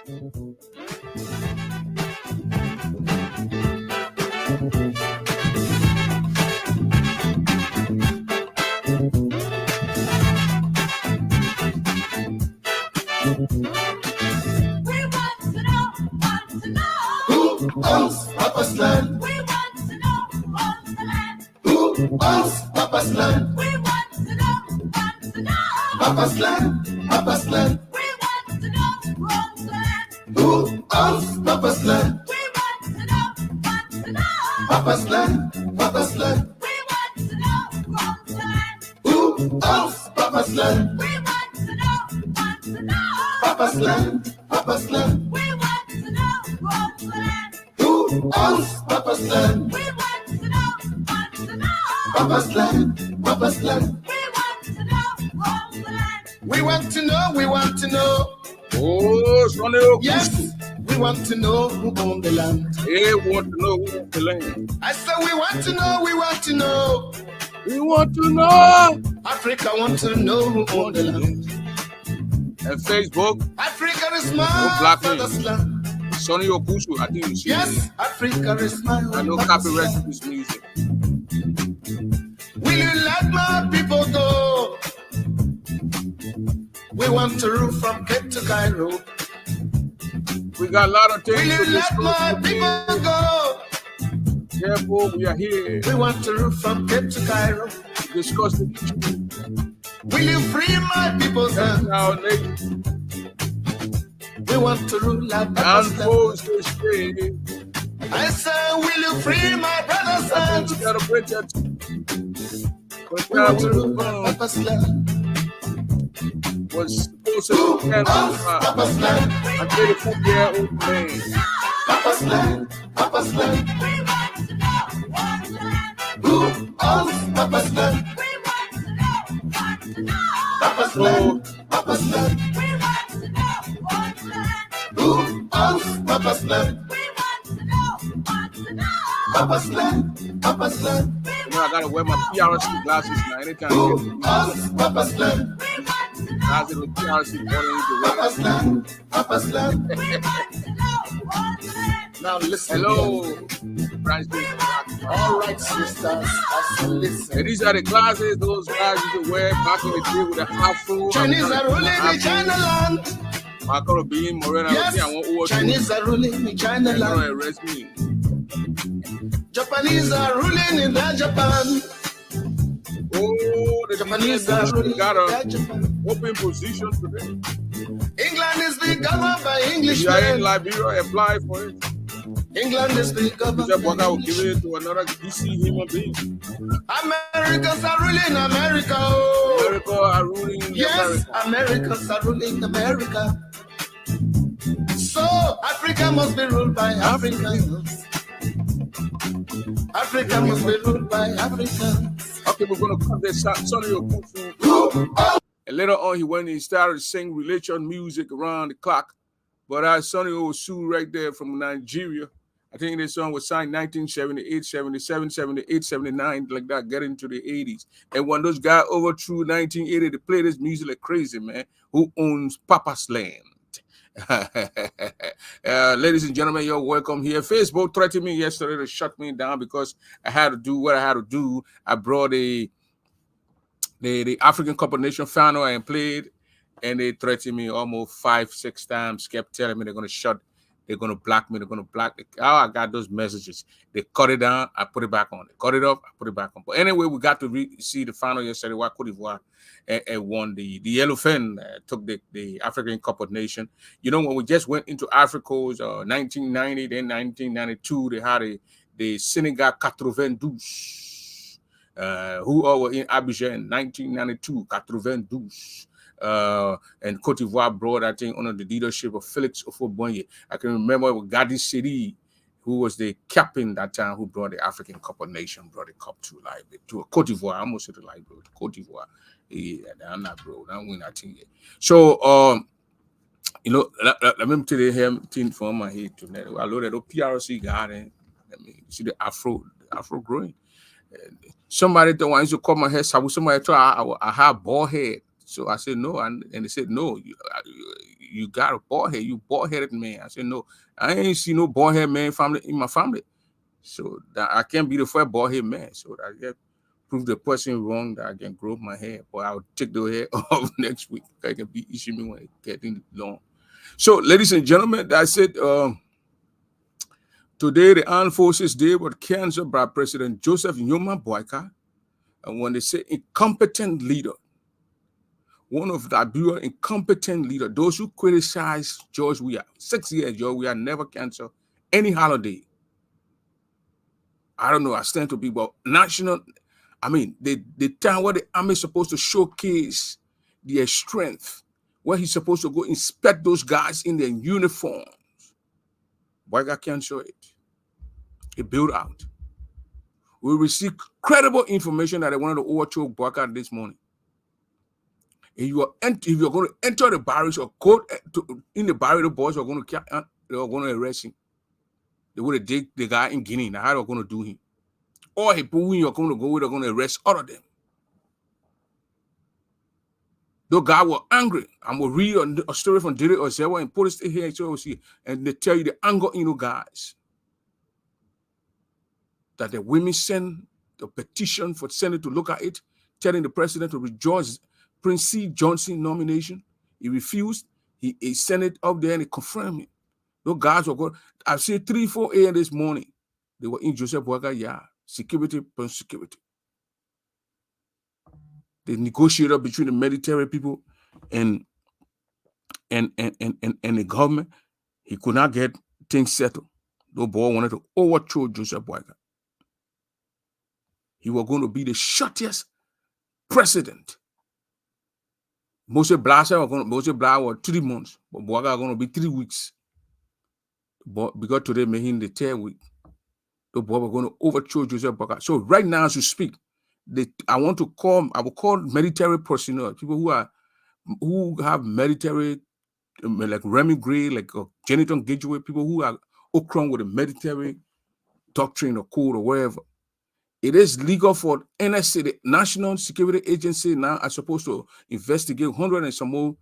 owns Papa's land? We want to know who owns the land. Who owns Papa's land? We want to know. Papa's land, Papa's land. We want to know who owns the land. Who owns Papa's land? We want to know. Papa's land, Papa's land. We want to know who owns the land. Who owns Papa's land? We want to know. Papa's land, Papa's land. We want to know who owns the land. Who owns Papa's land? We want to know. Papa's land, Papa's land. We want to know who owns the land. We want to know, we want to know. Oh, Sonny Okusu. Yes, we want to know who owns the land. They want to know who owns the land. I said we want to know, we want to know. We want to know. Africa wants to know who owns the land. And Facebook, Africa is No my black father's man. land. Sonny Okusu, I think you see Yes, Africa is my I know father's copyright land. this music. Will you let my people go? We want to rule from Cape to Cairo. We got a lot of things Will you to let my discuss. people go? Careful, we are here We want to rule from Cape to Cairo. to discuss the issue. Will you free my people's hand? Our nation We want to rule like and Papa's land. force this way. I say, will you free my brother's hand? We gotta break that. But We now want to we rule like Papa's land. was supposed to be Papa's land. a 34-year-old man. Papa's land. Papa's land. We want to know who owns the land. Who owns Papa's land? We want to know. Papa's land. Papa's land. We want to know who owns the land. Who owns Papa's land? We want to know. Papa's land. Papa's land. You know, I gotta wear my PRC glasses now. Anytime I Who get owns Papa's land? We want to know. glasses with PRC, I need to wear. Papa's land. Papa's land. We want to know who owns the land. Now listen. Hello, Branch Day. All right, sisters, as you listen. And these are the glasses, those guys you could wear back in the day with a afro. Chinese are ruling in China land. I could be in Morena. Yes, I want over Chinese are ruling in China They're gonna land. arrest me. Japanese are ruling in their Japan. Oh, the Japanese are ruling in got their a Japan. open position today. England is being governed by If you are in Englishmen. Liberia, apply for it. England is being governed Bishop by Walker will give Englishmen. it to another DC human being. Americans are ruling America. Oh. America are ruling Yes, America. Americans are ruling America. So Africa must be ruled by Africans. Africa must be ruled by Africans. Okay, we're gonna cut this out. Sonny Okusu. And later on, he went and started singing religion music around the clock. But Sonny Okusu right there from Nigeria. I think this song was signed 1978, 77, 78, 79, like that, getting into the 80s. And when those guys overthrew 1980, they play this music like crazy, man. Who owns Papa's land? Ladies and gentlemen, you're welcome here. Facebook threatened me yesterday to shut me down because I had to do what I had to do. I brought the African Cup of Nations final and played, and they threatened me almost 5-6 times, kept telling me they're going to shut, they're going to block me, they're going to block me. Oh, I got those messages. They cut it down, I put it back on. They cut it off, I put it back on. But anyway, we got to see the final yesterday where Cote d'Ivoire won. The Yellowfin took the African Cup of Nations. You know, when we just went into Africa's 1990, then 1992, they had the Senegal 92. Who were in Abidjan in 1992, 92. And Cote d'Ivoire brought, I think, under the leadership of Felix Ofoboye. I can remember Gadi Siri, who was the captain that time, who brought the African Cup of Nations, brought the cup to Liberia, to Cote d'Ivoire. I almost said Liberia, Cote d'Ivoire. Yeah, I'm not bro. I win that thing. So, you know, let me tell you him thing from my head to that. I loaded up PRC garden. Let me see the Afro growing. Somebody that wants to come my head, somebody told I have bald head. So I said no, and they said no. you got a bald head, you bald-headed man. I said, no, I ain't see no bald-headed man family in my family. So that I can't be the first bald-headed man. So I get prove the person wrong that I can grow my hair, but I'll take the hair off next week. I can be issuing me when it getting long. So, ladies and gentlemen, that's it. Today, the Armed Forces Day was canceled by President Joseph Nkrumah Boyka. And when they say incompetent leader, one of Liberia incompetent leader, those who criticize George Weah, 6 years, George Weah never canceled any holiday. I don't know, I stand to be, but national, I mean, the time where the army is supposed to showcase their strength, where he's supposed to go inspect those guys in their uniforms. Boyka canceled it. It built out. We received credible information that they wanted to overthrow Boyka this morning. If you're going to enter the barracks or go in the barracks, the boys are going to arrest him. They would have dig the guy in Guinea. Now how they're going to do him? Or when you're going to go, they're going to arrest all of them. Those guys were angry. I'm going to read a story from Diri Ozewa and put it here so see, and they tell you the anger in those guys. That the women sent a petition for the Senate to look at it, telling the president to rejoice Prince C. Johnson nomination. He refused. He sent it up there and he confirmed it. Those guys were going. I've seen 3-4 a.m. this morning. They were in Joseph Boyka yard. Security, security. They negotiated between the military people and the government. He could not get things settled. The boy wanted to overthrow Joseph Boyka. He was going to be the shortest president. Moses Blah was 3 months, but Boyka was going to be 3 weeks. But because today made him the 3rd week, the boy was going to overthrow Joseph Boyka. So right now, as you speak, I will call military personnel, people who have military, like Remy Gray, like Jonathan Gateway, people who are okron with the military doctrine or code or whatever. It is legal for NSA, the National Security Agency, now are supposed to investigate 170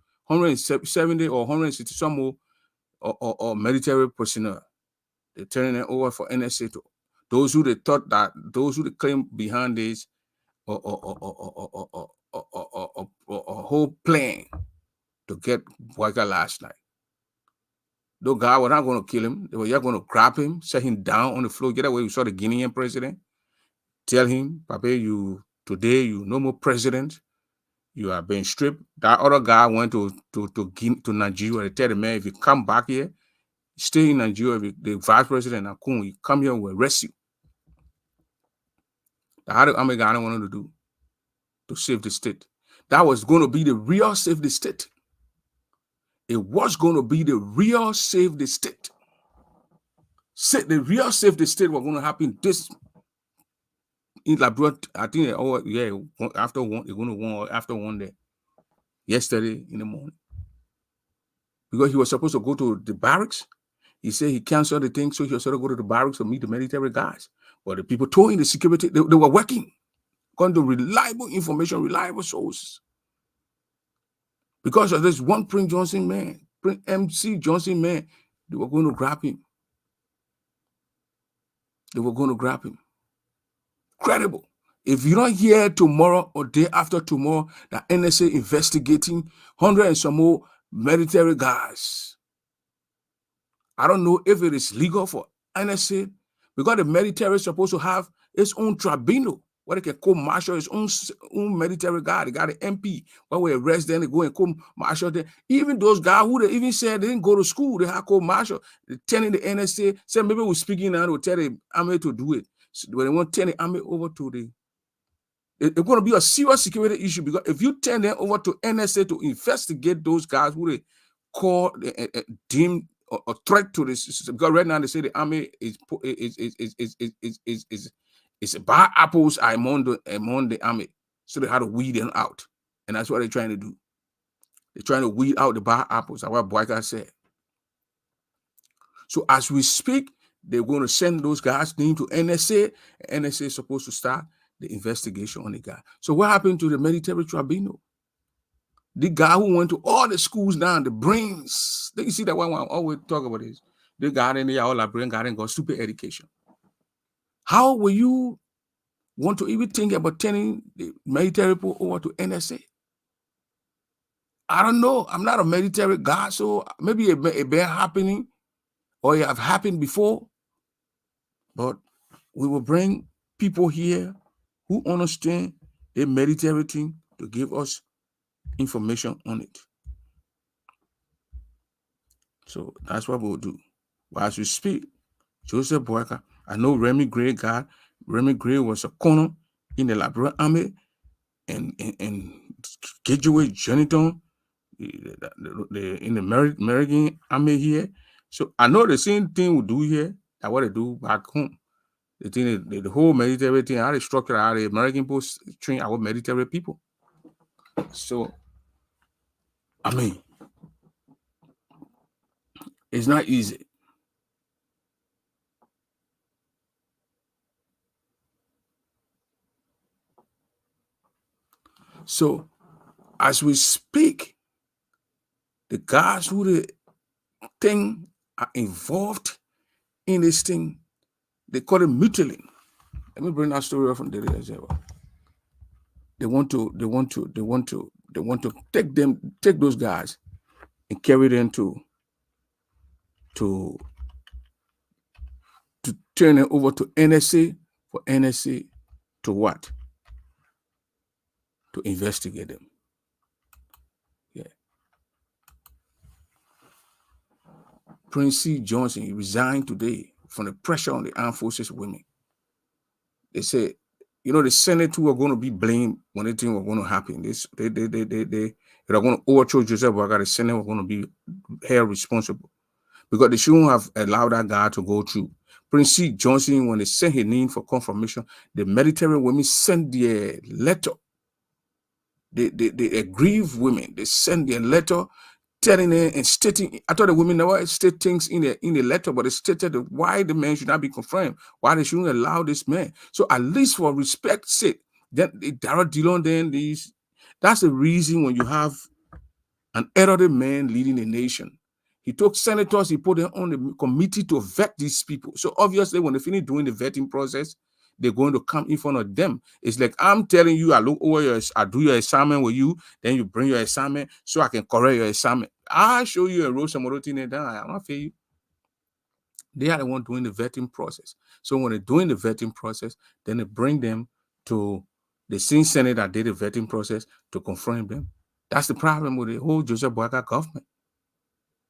or 160 some more or military personnel. They're turning it over for NSA to those who they claim behind this a whole plan to get Boyka last night. Those guys were not going to kill him. They were just going to grab him, set him down on the floor. Get away. We saw the Guinean president. Tell him, Papa, today you no more president. You are being stripped. That other guy went to Nigeria. They tell the man, if you come back here, stay in Nigeria. The vice president, Akun, you come here, we'll arrest you. That's how the army guy wanted to do to save the state. That was going to be the real save the state. It was going to be the real save the state. The real save the state was going to happen this. In Liberia, I think after one day, yesterday in the morning, because he was supposed to go to the barracks. He said he canceled the thing, so he was supposed to go to the barracks to meet the military guys. But the people told him the security they were working, according to reliable information, reliable sources. Because of this one Prince Johnson man, Prince MC Johnson man, they were going to grab him. They were going to grab him. Credible. If you don't hear tomorrow or day after tomorrow that NSA investigating 100 and some more military guys, I don't know if it is legal for NSA because the military is supposed to have its own tribunal where they can co-marshal its own military guy. They got an MP where we arrest them, they go and co-marshal them. Even those guys who they even said they didn't go to school, they have co-marshal. They're telling the NSA, say maybe we're speaking now, they'll tell the army to do it. So when they want to turn the army over to it's going to be a serious security issue because if you turn them over to NSA to investigate those guys who they call deemed a threat to this, because right now they say the army is bad apples among the army, so they have to weed them out, and that's what they're trying to do. They're trying to weed out the bad apples. That's what Boyka said. So as we speak, they're going to send those guys' name to NSA. NSA is supposed to start the investigation on the guy. So what happened to the military tribunal? The guy who went to all the schools now, the brains. You see that one I always talk about this. The guy in the all the brain guy got stupid education. How will you want to even think about turning the military people over to NSA? I don't know. I'm not a military guy, so maybe it may be happening or it have happened before. But we will bring people here who understand the military thing to give us information on it. So that's what we'll do. But as we speak, Joseph Boyka, I know Remy Gray got. Remy Gray was a colonel in the Liberian army and Gateway Jonathan in the American army here. So I know the same thing we do here that what they do back home. The thing, the whole military thing, how they structure how the American post train our military people. So I mean, it's not easy. So as we speak, the guys who the thing are involved in this thing, they call it mutilating. Let me bring that story up from the day as well. They want to take those guys and carry them to turn it over to NSA for NSA to what? To investigate them. Yeah. Prince C. Johnson, he resigned today from the pressure on the armed forces women. They say, the Senate who are going to be blamed when anything was going to happen. They are going to overthrow Joseph Boyka. The Senate were going to be held responsible because they shouldn't have allowed that guy to go through. Prince C. Johnson, when they sent his name for confirmation, the military women sent their letter. The aggrieved women, they sent their letter telling them and stating. I thought the women never state things in the letter, but they stated why the man should not be confirmed, why they shouldn't allow this man. So at least for respect's sake, then Darrell Dillon, that's the reason when you have an elderly man leading a nation. He took senators, he put them on the committee to vet these people. So obviously when they finish doing the vetting process, they're going to come in front of them. It's like I'm telling you, I look over I do your assignment with you, then you bring your assignment so I can correct your assignment. I show you a road some other thing down. I'm not for you. They are the one doing the vetting process. So when they're doing the vetting process, then they bring them to the same Senate that did the vetting process to confront them. That's the problem with the whole Joseph Boyka government.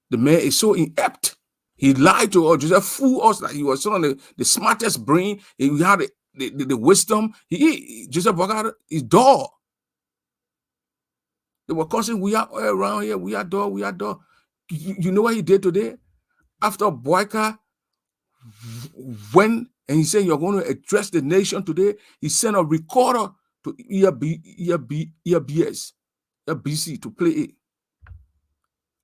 The man is so inept. He lied to us, Joseph fooled us like he was sort of the smartest brain. He had the wisdom. Joseph Boyka is dull. They were causing, we are around here, we are dull. You know what he did today? After Boyka went and he said, you're going to address the nation today, he sent a recorder to EBS to play it.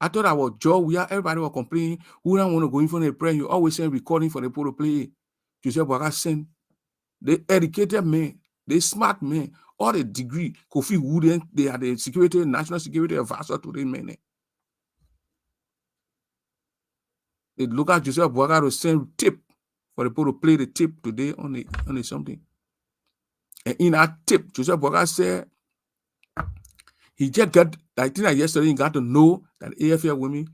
I thought our job, everybody was complaining, who don't want to go in for the prayer, you always send recording for the people to play it. Joseph Boyka sent the educated men, the smart men, all the degree, Kofi Wooden, they are the national security advisor to the men. They look at Joseph Boyka to send tip for the people to play the tip today on the something. And in that tip, Joseph Boyka said, he just got, I think that yesterday he got to know that AFL women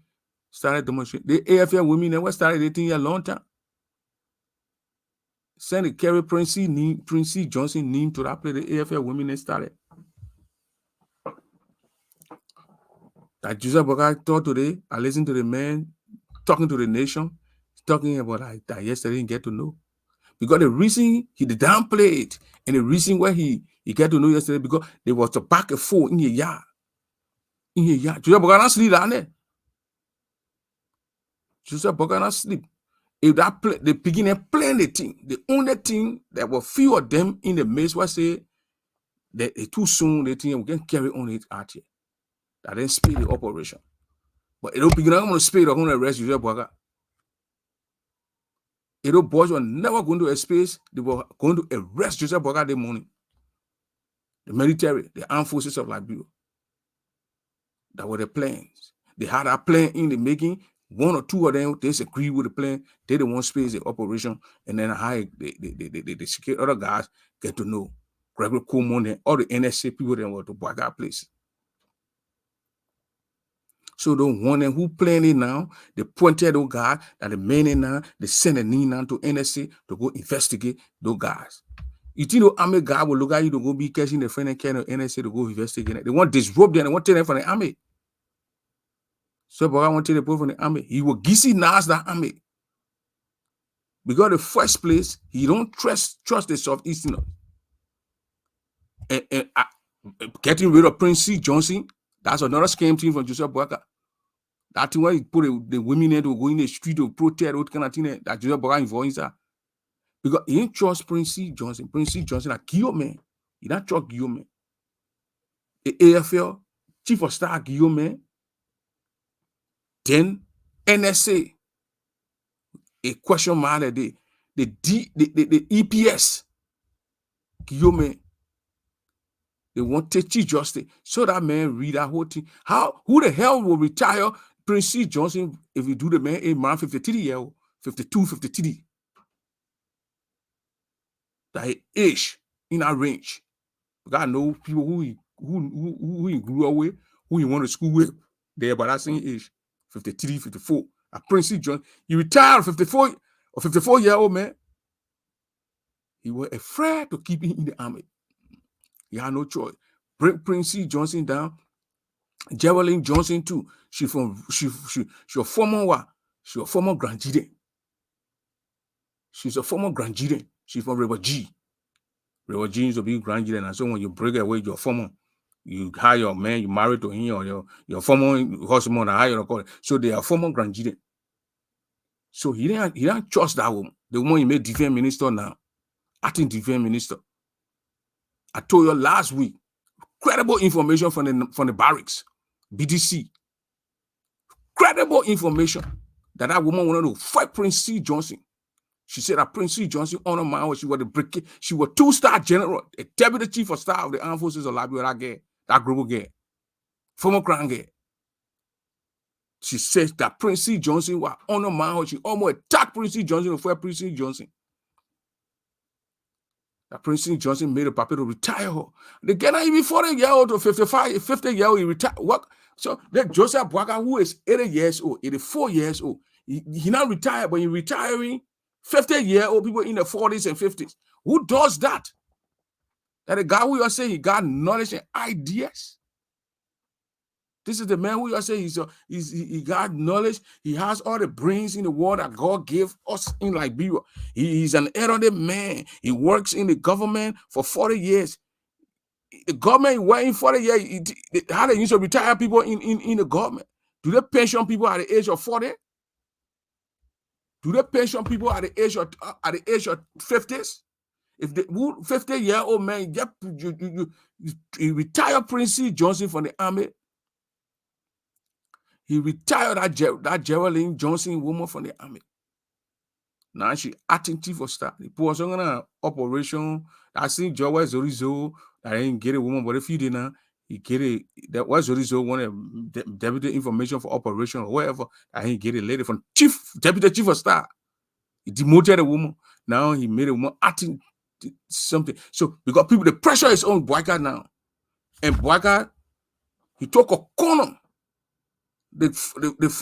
started demonstrating. The AFL women never started dating a long time. Send the carry Prince C. Johnson name to that play. The AFL women they started. That Joseph Boyka thought today, I listened to the man talking to the nation, talking about that yesterday he get to know. Because the reason he did downplay it, and the reason why he get to know yesterday, because there was a back and forth in the yard. Joseph Boyka not sleep down there. Joseph Boyka not sleep. If that they begin to plan the thing, the only thing that will few of them in the midst was say that it's too soon, they think we can carry on it out here. That then speed the operation. But it don't begin to speed or going to arrest Joseph Boyka. Those boys were never going to a space, they were going to arrest Joseph Boyka that morning. The military, the armed forces of Liberia. That were the plans. They had a plan in the making. One or two of them disagree with the plan. They don't want space in operation, and then how the secure other guys get to know Gregory Coleman and all the NSA people that were to block our place. So the one who plan it now, they pointed those guys that the men in now, they send a knee now to NSA to go investigate those guys. You think the army guy will look at you to go be catching the friend and kind of NSA to go investigate it. They want to disrupt them, they want to take them from the army. So but I want to take the people from the army. He will gissy nas that army. Because the first place, he don't trust the Southeasterners. And getting rid of Prince C. Johnson, that's another scam team from Joseph Boyka. That thing where he put the women there to go in the street to protest, all kind of thing that Joseph Boyka involved inside. Because he didn't trust Prince C. Johnson. Prince C. Johnson, a Guillaume. He don't trust Guillaume. The AFL, Chief of Staff Guillaume. Then NSA. A question mark the EPS. Guillaume. They want to teach justice. So that man read that whole thing. Who the hell will retire Prince C. Johnson if you do the man in man 53 year old, 52, 53? That age in that range. God know people who he grew up with, who he went to school with, there about that same age, 53, 54. A Prince C. Johnson, he retired 54 or 54-year-old man. He was afraid to keep him in the army. He had no choice. Bring Prince C. Johnson down. Geraldine Johnson too. She a former what? She a former grandchildren. She's a former grandchildren. She's from River G. River G is a big grandchildren. And so when you break away your former, you hire your man, you marry to him, or your former husband, or hire call it. So they are former grandchildren. So he didn't trust that woman. The woman he made defense minister now. Acting defense minister. I told you last week, credible information from the barracks, BDC. Credible information that woman wanted to fight Prince C. Johnson. She said that Prince C. Johnson on her mind, she was a 2-star general, a deputy chief of staff of the armed forces of Liberia, that global girl, former crown girl. She says that Prince C. Johnson was on her mind, she almost attacked Prince C. Johnson to fight Prince C. Johnson. That Prince C. Johnson made a paper to retire her. They get even 40-year-old to 55, 50-year-old, he retired. What? So that Joseph Boyka, who is 80 years old, 84 years old, he not retired, but he retiring 50-year-old people in the 40s and 50s. Who does that? That the guy who you say he got knowledge and ideas. This is the man who you say he got knowledge. He has all the brains in the world that God gave us in Liberia. He's an elderly man. He works in the government for 40 years. The government working 40 years. How they used to retire people in the government? Do they pension people at the age of 40? Do they pension people at the age of 50s? If the 50-year-old man you retire Prince C. Johnson from the army. He retired that Geraldine Johnson woman from the army. Now she acting chief of staff. He put on an operation. I seen Joe Zorizo that I didn't get a woman, but if you didn't, he get it. That was Zorizo wanted deputy information for operation or whatever. I didn't get it later from deputy chief of staff. He demoted a woman. Now he made a woman acting something. So because people, the pressure is on Boyka now, and Boyka, he took a corner.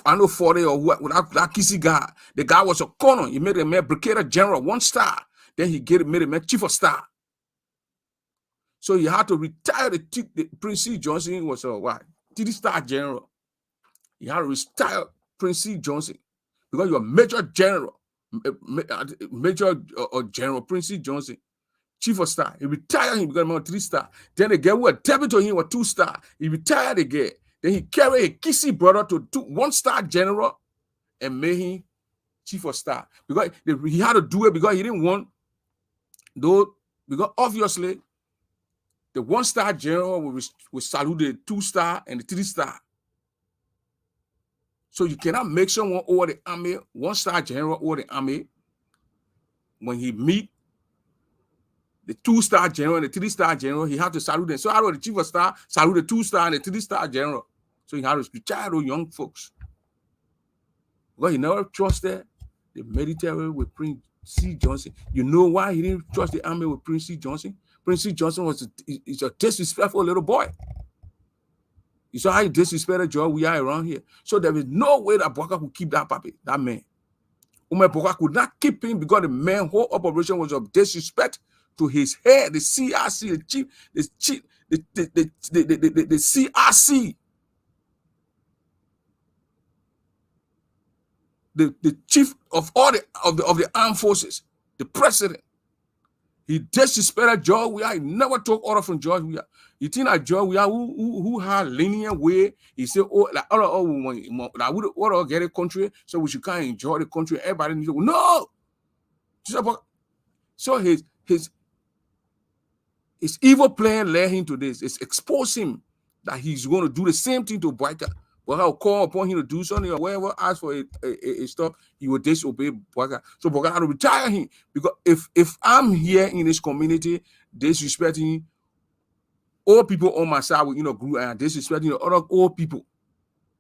I know 40 or what that kissy guy. The guy was a colonel. He made a man brigadier general, 1 star. Then he made a man chief of staff. So he had to retire the Prince C. Johnson was a what? 3-star general. He had to retire Prince C. Johnson because you're major general, general Prince C. Johnson, chief of staff. He retired him because he was 3-star. Then the guy who was deputy to him was 2-star. He retired again. Then he carried a kissy brother to 1-star general and made him chief of staff. Because he had to do it because he didn't want those, because obviously the 1-star general will salute the 2-star and the 3-star. So you cannot make someone over the army, 1-star general over the army, when he meet the 2-star general and the 3-star general, he had to salute them. So out of the chief of staff, salute the 2-star and the 3-star general. So he had to retire those young folks. Because he never trusted the military with Prince C. Johnson. You know why he didn't trust the army with Prince C. Johnson? Prince C. Johnson was a disrespectful little boy. You saw how he disrespected George Weah around here. So there is no way that Bouaka could keep that puppy, that man. Umar Bouaka could not keep him because the man's whole operation was of disrespect to his head, the CRC, the chief, the CRC, the chief of all the armed forces, the president. He disrespected George Weah. He never took order from George Weah. You think that George Weah, who had linear way, he said, oh, like, we all get a country, so we should kind of enjoy the country. Everybody needs to go. No! So his evil plan led him to this. It's expose him that he's going to do the same thing to Bouaka. Bouaka will call upon him to do something or whatever, ask for a stuff, he will disobey Bouaka. So Bouaka had to retire him. Because if I'm here in this community disrespecting old people on my side with group and disrespecting the other old people,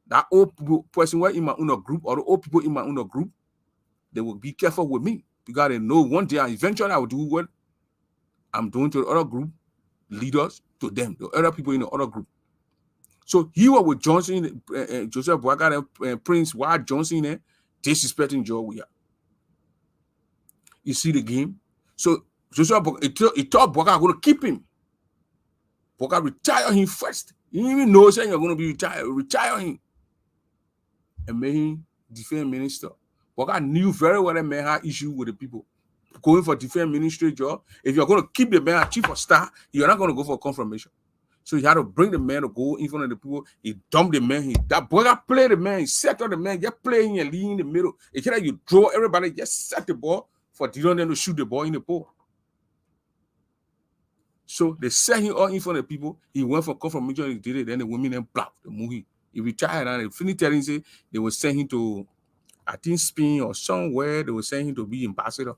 that old person were in my own group or the old people in my own group, they will be careful with me. Because they know one day eventually I will do what I'm doing to the other group leaders, to them, the other people in the other group. So he was with Johnson, Joseph Bouaka, and Prince Ward Johnson, disrespecting George Weah. You see the game? So Joseph Bouaka, he thought Bouaka was going to keep him. Bouaka retire him first. He didn't even know saying you're going to be retired. Retire him. And made him defense minister. Bouaka knew very well that man had issue with the people. Going for defense ministry job. If you're going to keep the man chief of staff, you're not going to go for confirmation. So he had to bring the man to go in front of the people. He dumped the man. That Bouaka played the man. He set up the man. Just playing and lead in the middle. It's like you draw everybody. Just set the ball for Dillon to shoot the ball in the pole. So they set him all in front of the people. He went for confirmation. He did it. Then the women then blocked the movie. He retired and they finished telling him they will send him to, I think, Spain or somewhere. They will send him to be ambassador.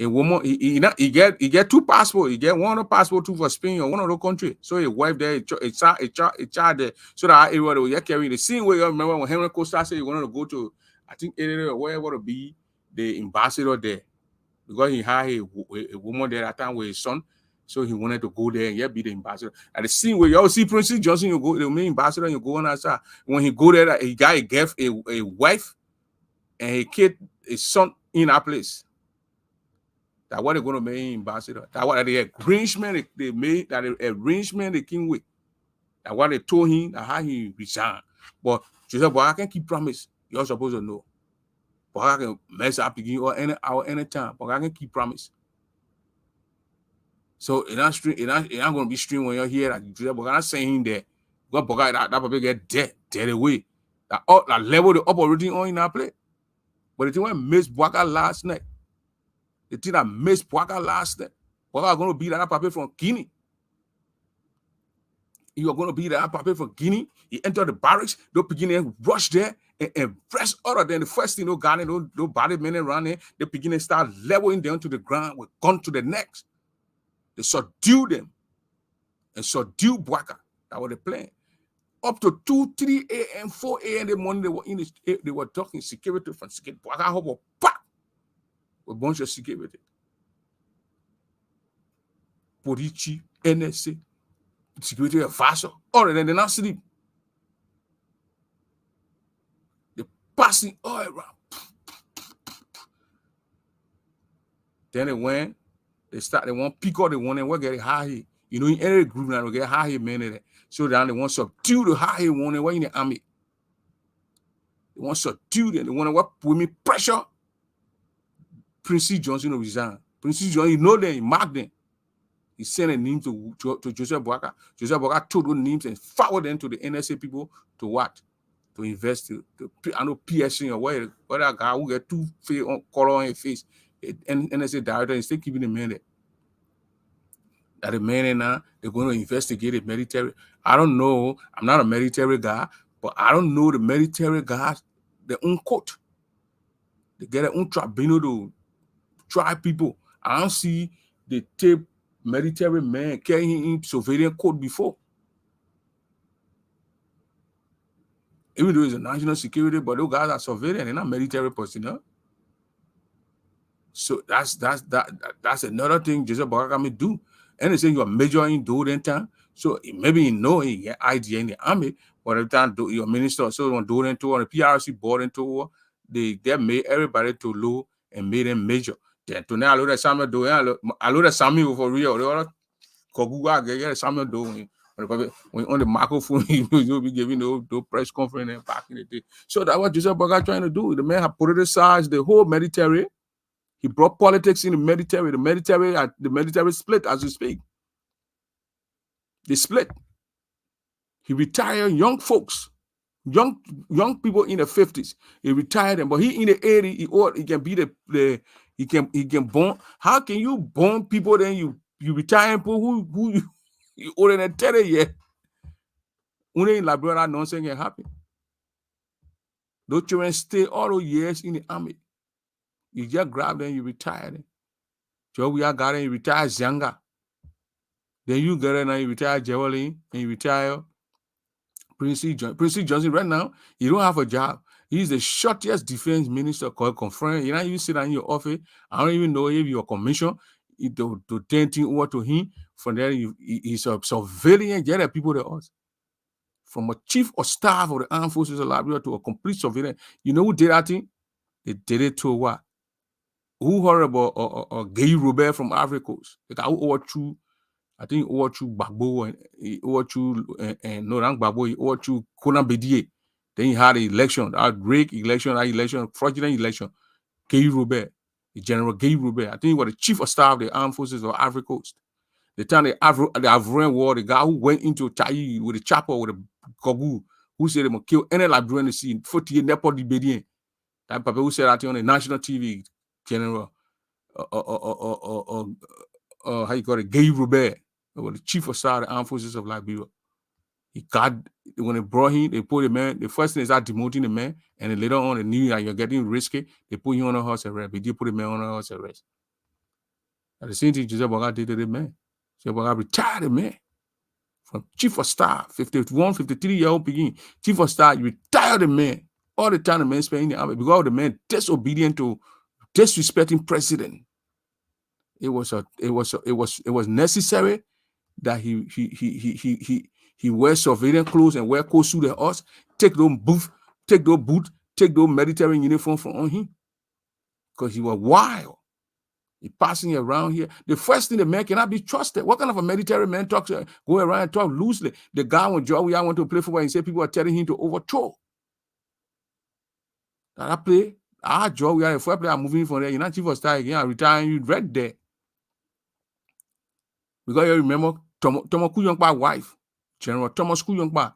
A woman, he get two passports. He get one passport too for Spain or one other country. So his wife there, a child there. So that everybody will get carrying the same way. You remember when Henry Costa said he wanted to go to, I think, Italy or wherever to be the ambassador there. Because he had a woman there at that time with his son. So he wanted to go there and be the ambassador. At the same way, you all see Prince Johnson, you go, the main ambassador, and you go on outside. When he go there, he got a wife and a kid, a son in that place. That's what they're going to make him ambassador. That's what the arrangement they made, that the arrangement they came with. That's what they told him, that how he resigned. But Joseph Bouaka can keep promise. You're supposed to know. Bouaka can mess up again or any hour, any time. Bouaka can keep promise. So it's not going to be stream when you're here. That Joseph Bouaka not saying that. Because Bouaka, that probably get dead away. That level they operating on in that place. But the thing went miss Bouaka last night. The thing that missed Bouaka last night. Bouaka going to be that paper from Guinea. You are going to be that paper from Guinea. He entered the barracks. They begin to rush there and press other than the first thing. No body men around there. They begin to start leveling down to the ground with gun to the necks. They subdue them and subdue Bouaka. That was the plan. Up to 2, 3 a.m., 4 a.m. in the morning, they were talking security from security. Bouaka hover, pop! A bunch of security. Police, NSA, security advisor, all of them, they're not sleep. They're passing all around. Then they went, they want to pick up the one and we'll get high here. You know, in any group now, we get high here, man. There. So then they want to subdue the high here one and we're in the army. They want to subdue them. They want to work with me pressure. Prince Johnson will resign. Prince Johnson, you know them, he marked them. He sent a name to Joseph Bouaka. Joseph Bouaka told those names and forwarded them to the NSA people to what? To invest. I know PSC or where that guy who get two color on his face. NSA director and still keeping the man there. That the man now, they're going to investigate the military. I don't know. I'm not a military guy, but I don't know the military guys, their own court. They get their own tribunal to try people. I don't see the tape military man carrying in surveillance court before. Even though it's a national security, but those guys are civilian, they're not military personnel. So that's another thing Joseph Boakai do. And they say you are majoring during time. So maybe you know he get idea in the army, but every time your minister so on during tour on the PRC board into war, they made everybody to low and made them major. Then to now I look at Samuel doing I look at Samuel for real. They all Koguga get Samuel doing when on the microphone you'll be giving those press conference and back in the day. So that's what Joseph Boakai trying to do. The man have politicized the whole military. He brought politics in the military. The military split as we speak. They split. He retired young folks, young people in the 50s. He retired them, but he in the 80s, he can be he can born. How can you born people then you retire people who you older than 30 years? Only in Liberia nonsense can happen. Those children stay all those years in the army. You just grab them, you retire them. So we are got you retire Zanga. Then you get it now, you retire Jewelin, and you retire Prince Johnson. Right now, he don't have a job. He's the shortest defense minister called conference. You know, you sit in your office. I don't even know if you're commissioned to turn things over to him. From there, he's a surveillance. Get the people to us. From a chief of staff of the armed forces of Liberia to a complete surveillance. You know who did that thing? They did it to what? Who heard about Gay Robert from Ivory Coast? The guy who overthrew, I think overthrew Gbagbo and overthrew and no rank Gbagbo, he overthrew Kona Bedie. Then he had an election, that election, fraudulent election. Gay Robert, the General Gay Robert. I think he was the chief of staff of the armed forces of Ivory Coast. The time the Ivorian War, the guy who went into Tai with a chopper with a Kogu, who said they would kill any Liberian in the scene, 40 years, Nepal de Bedien. That people who said that on the national TV. General, how you call it, Gay Robert, the chief of staff of the armed forces of Liberia. He got, when they brought him, they put the man, the first thing is that demoting the man, and then later on, they knew that you're getting risky, they put him on a house arrest. They did put the man on a house arrest. At the same time, Joseph Boakai did to the man. Joseph Boakai retired the man from chief of staff, 51, 53-year-old begin, chief of staff, you retire the man. All the time the man spent in the army because the man disobedient to disrespecting president. It was necessary that he wears surveillance clothes and wear coat suit and us, take those boots, take those military uniform from on him. Because he was wild. He passing around here. The first thing the man cannot be trusted. What kind of a military man talks go around and talk loosely? The guy when Joe I want to play football and say people are telling him to overthrow. That I play. Joe, we are a first player moving from there. You're not chief of staff again. I'm retiring. You read there. Because you remember Thomas Kuyongba's wife, General Thomas Kuyongba,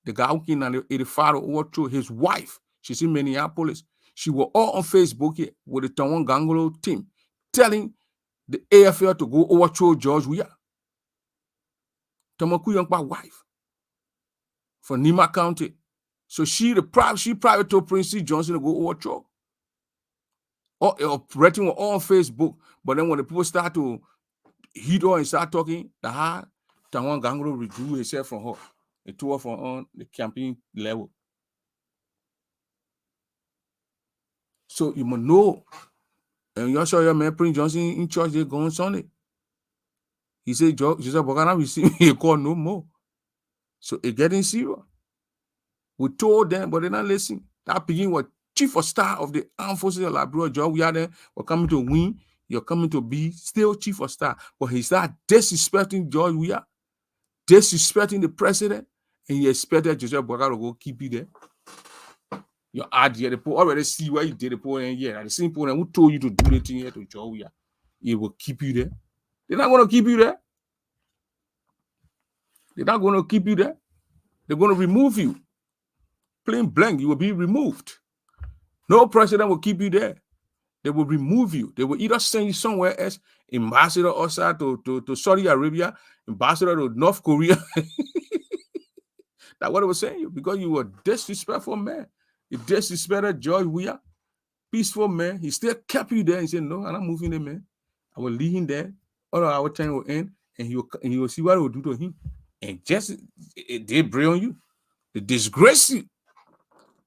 the guy who came in 85 overthrew his wife. She's in Minneapolis. She was all on Facebook here with the Tonwan Gangolo team telling the AFL to go overthrow George Weah. Thomas Kuyongba's wife from Nima County. So she private told Prince C. Johnson to go overthrow. Operating on Facebook, but then when the people start to heat her and start talking, Tonwan Gangolo withdrew himself from her. He took her from on the campaign level. So you must know, and you saw your man Prince Johnson in church, they go on Sunday. He said, Joseph Boakai receive a call no more. So it getting serious. We told them, but they're not listening. That begin was chief of staff of the armed forces of Liberia, George Weah there, were coming to win. You're coming to be still chief of staff. But he started disrespecting George Weah, disrespecting the president, and he expected Joseph Boakai to go keep you there. Your idea, the people already see where you did the poor and yeah, the same people who told you to do the thing here to George Weah, he will keep you there. They're not going to keep you there. They're not going to keep you there. They're going to remove you. Plain blank, you will be removed. No president will keep you there. They will remove you. They will either send you somewhere else, ambassador outside to Saudi Arabia, ambassador to North Korea. That's what they were saying, because you were a disrespectful man. You disrespected George Weah, peaceful man. He still kept you there and said, no, I'm not moving there, man. I will leave him there. All our time will end, and he will see what it will do to him. And just, they bring on you. They disgrace you.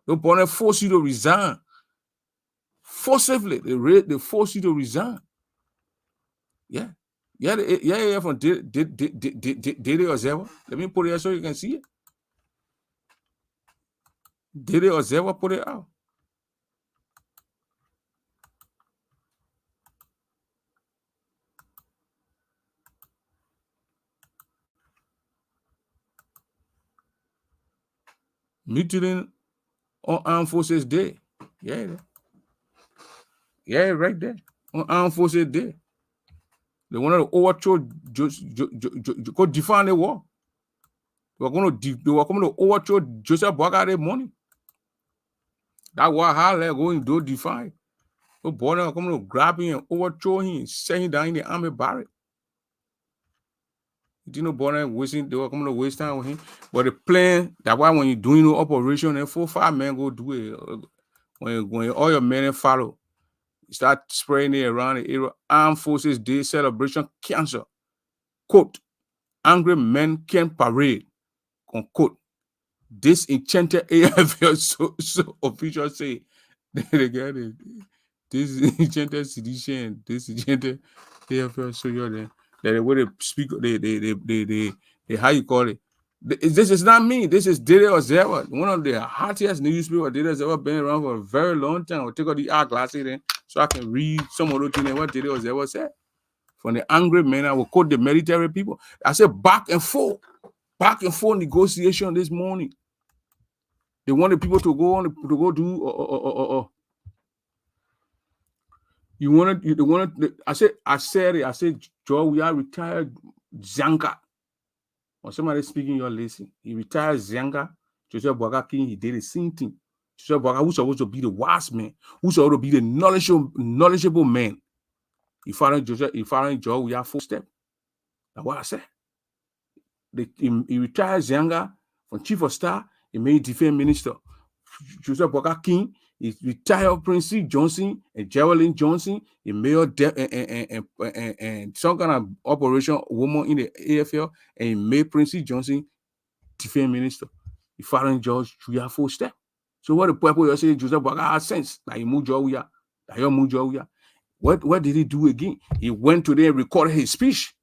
The opponent force you to resign. Forcibly, they force you to resign. Yeah. Yeah, from Dede Ozewa. Let me put it here so you can see it. Dede Ozewa put it out. Mutilating on Armed Forces Day. Yeah. Yeah, right there. On Armed Forces Day. They wanted to overthrow, go defend the war. They were going to overthrow Joseph Boakai money. That was how they're going to define. The border are coming to grab him and overthrow him, send him down in the army barrack. You didn't know border wasting, they were coming to waste time with him. But the plan, that's why when you're doing no operation, and 4 or 5 men go do it. When all your men follow, you start spraying it around the area. Armed Forces Day celebration cancel. Quote, angry men can parade. Unquote. Disenchanted AFL so officials say they get it. Disenchanted sedition, disenchanted AFL so you're there. That way they speak, they how you call it. This is not me. This is Dede Ozewa, one of the hottest newspapers Dede Ozewa been around for a very long time. I'll take out the eyeglasses then so I can read some of the things what Dede Ozewa said. From the angry men, I will quote the military people. I said back and forth negotiation this morning. They wanted people to go on to go do. They wanted. I said, Joe, we are retired Zanka. When somebody speaking, you're listening. He retired Zanka. Joseph Boakai King, he did the same thing. Joseph Boakai, who's supposed to be the wise man, who's supposed to be the knowledgeable man. He found Joe, we are full step. That's what I said. He retired Zanga from Chief of Staff. He made Defense Minister. Joseph Boakai King, he retired Prince Johnson and Geraldine Johnson. He made and some kind of operation woman in the AFL, and he made Prince Johnson Defense Minister. He found George Julia full step. So what the people you say Joseph Boakai has sense that he moved Joe. What did he do again? He went to there and recorded his speech.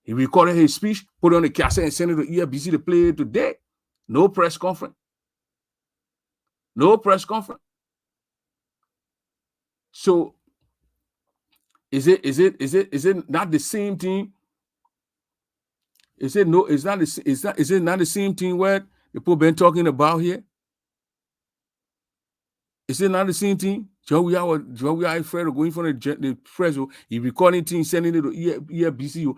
He recorded his speech, put it on the cassette, and sent it to EFBC to play it today. No press conference. No press conference. So is it not the same thing? Is it not the same thing where the people been talking about here? Is it not the same thing? We are afraid of going for the press. He recording things, sending it to EFBC.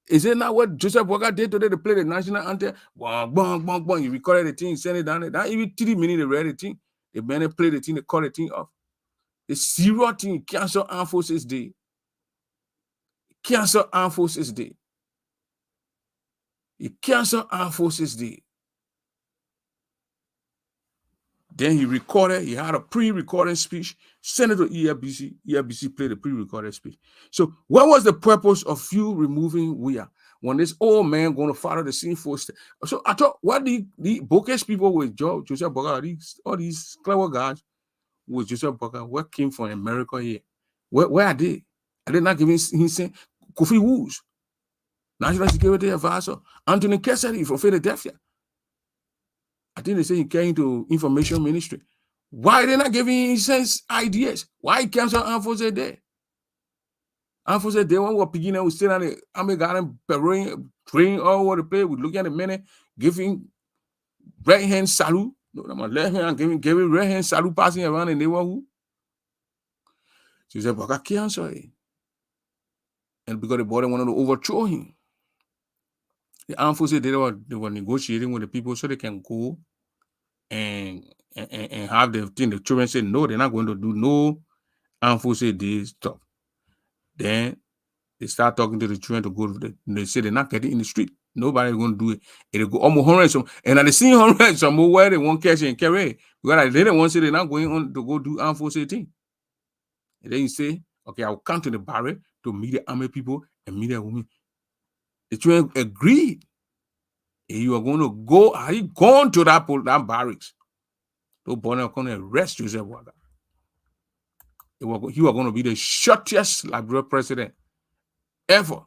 Is it not what Joseph Boakai did today to play the national anthem? Bang, bang, bang, bang. He recorded the thing, send it down there. Not even 3 minutes they read the thing. They better play the thing, they call the thing off. The serious thing, cancel Armed Forces Day. Cancel Armed Forces Day. He canceled Armed Forces Day. Then he recorded, he had a pre-recorded speech, sent it to EFBC. EFBC played the pre-recorded speech. So what was the purpose of you removing Weah when this old man going to follow the same footsteps? So I thought, what the bookish people with Joseph Boakai, all these clever guys with Joseph Boakai, what came from America here? Where are they? Are they not giving him saying Kofi Woods, National Security Advisor, Anthony Cassidy from Philadelphia? I think they say he came to Information Ministry. Why are they not giving him sense ideas? Why he comes on Armed Forces Day? Armed Forces Day, when we're beginning, we sit on the Army Garden, praying all over the place. We look at the men, giving right hand salute. No, I'm left hand, giving right hand salute, passing around the neighborhood. She said, Boakai cancer. And because the body wanted to overthrow him. The Armed Forces, they were negotiating with the people so they can go and have the thing. The children said, no, they're not going to do no Armed Forces Day stuff. Then they start talking to the children to go to they say they're not getting in the street. Nobody's going to do it. It'll go almost 100 some. And at the same 100 some more where they won't catch and carry. Because they didn't want to say they're not going on to go do Armed Forces thing. And then you say, okay, I'll come to the barrack to meet the army people and meet the women. The children agreed. And you are going to go, are you going to that barracks? Those boys are going to arrest Joseph Boakai. He was going to be the shortest Liberia president ever.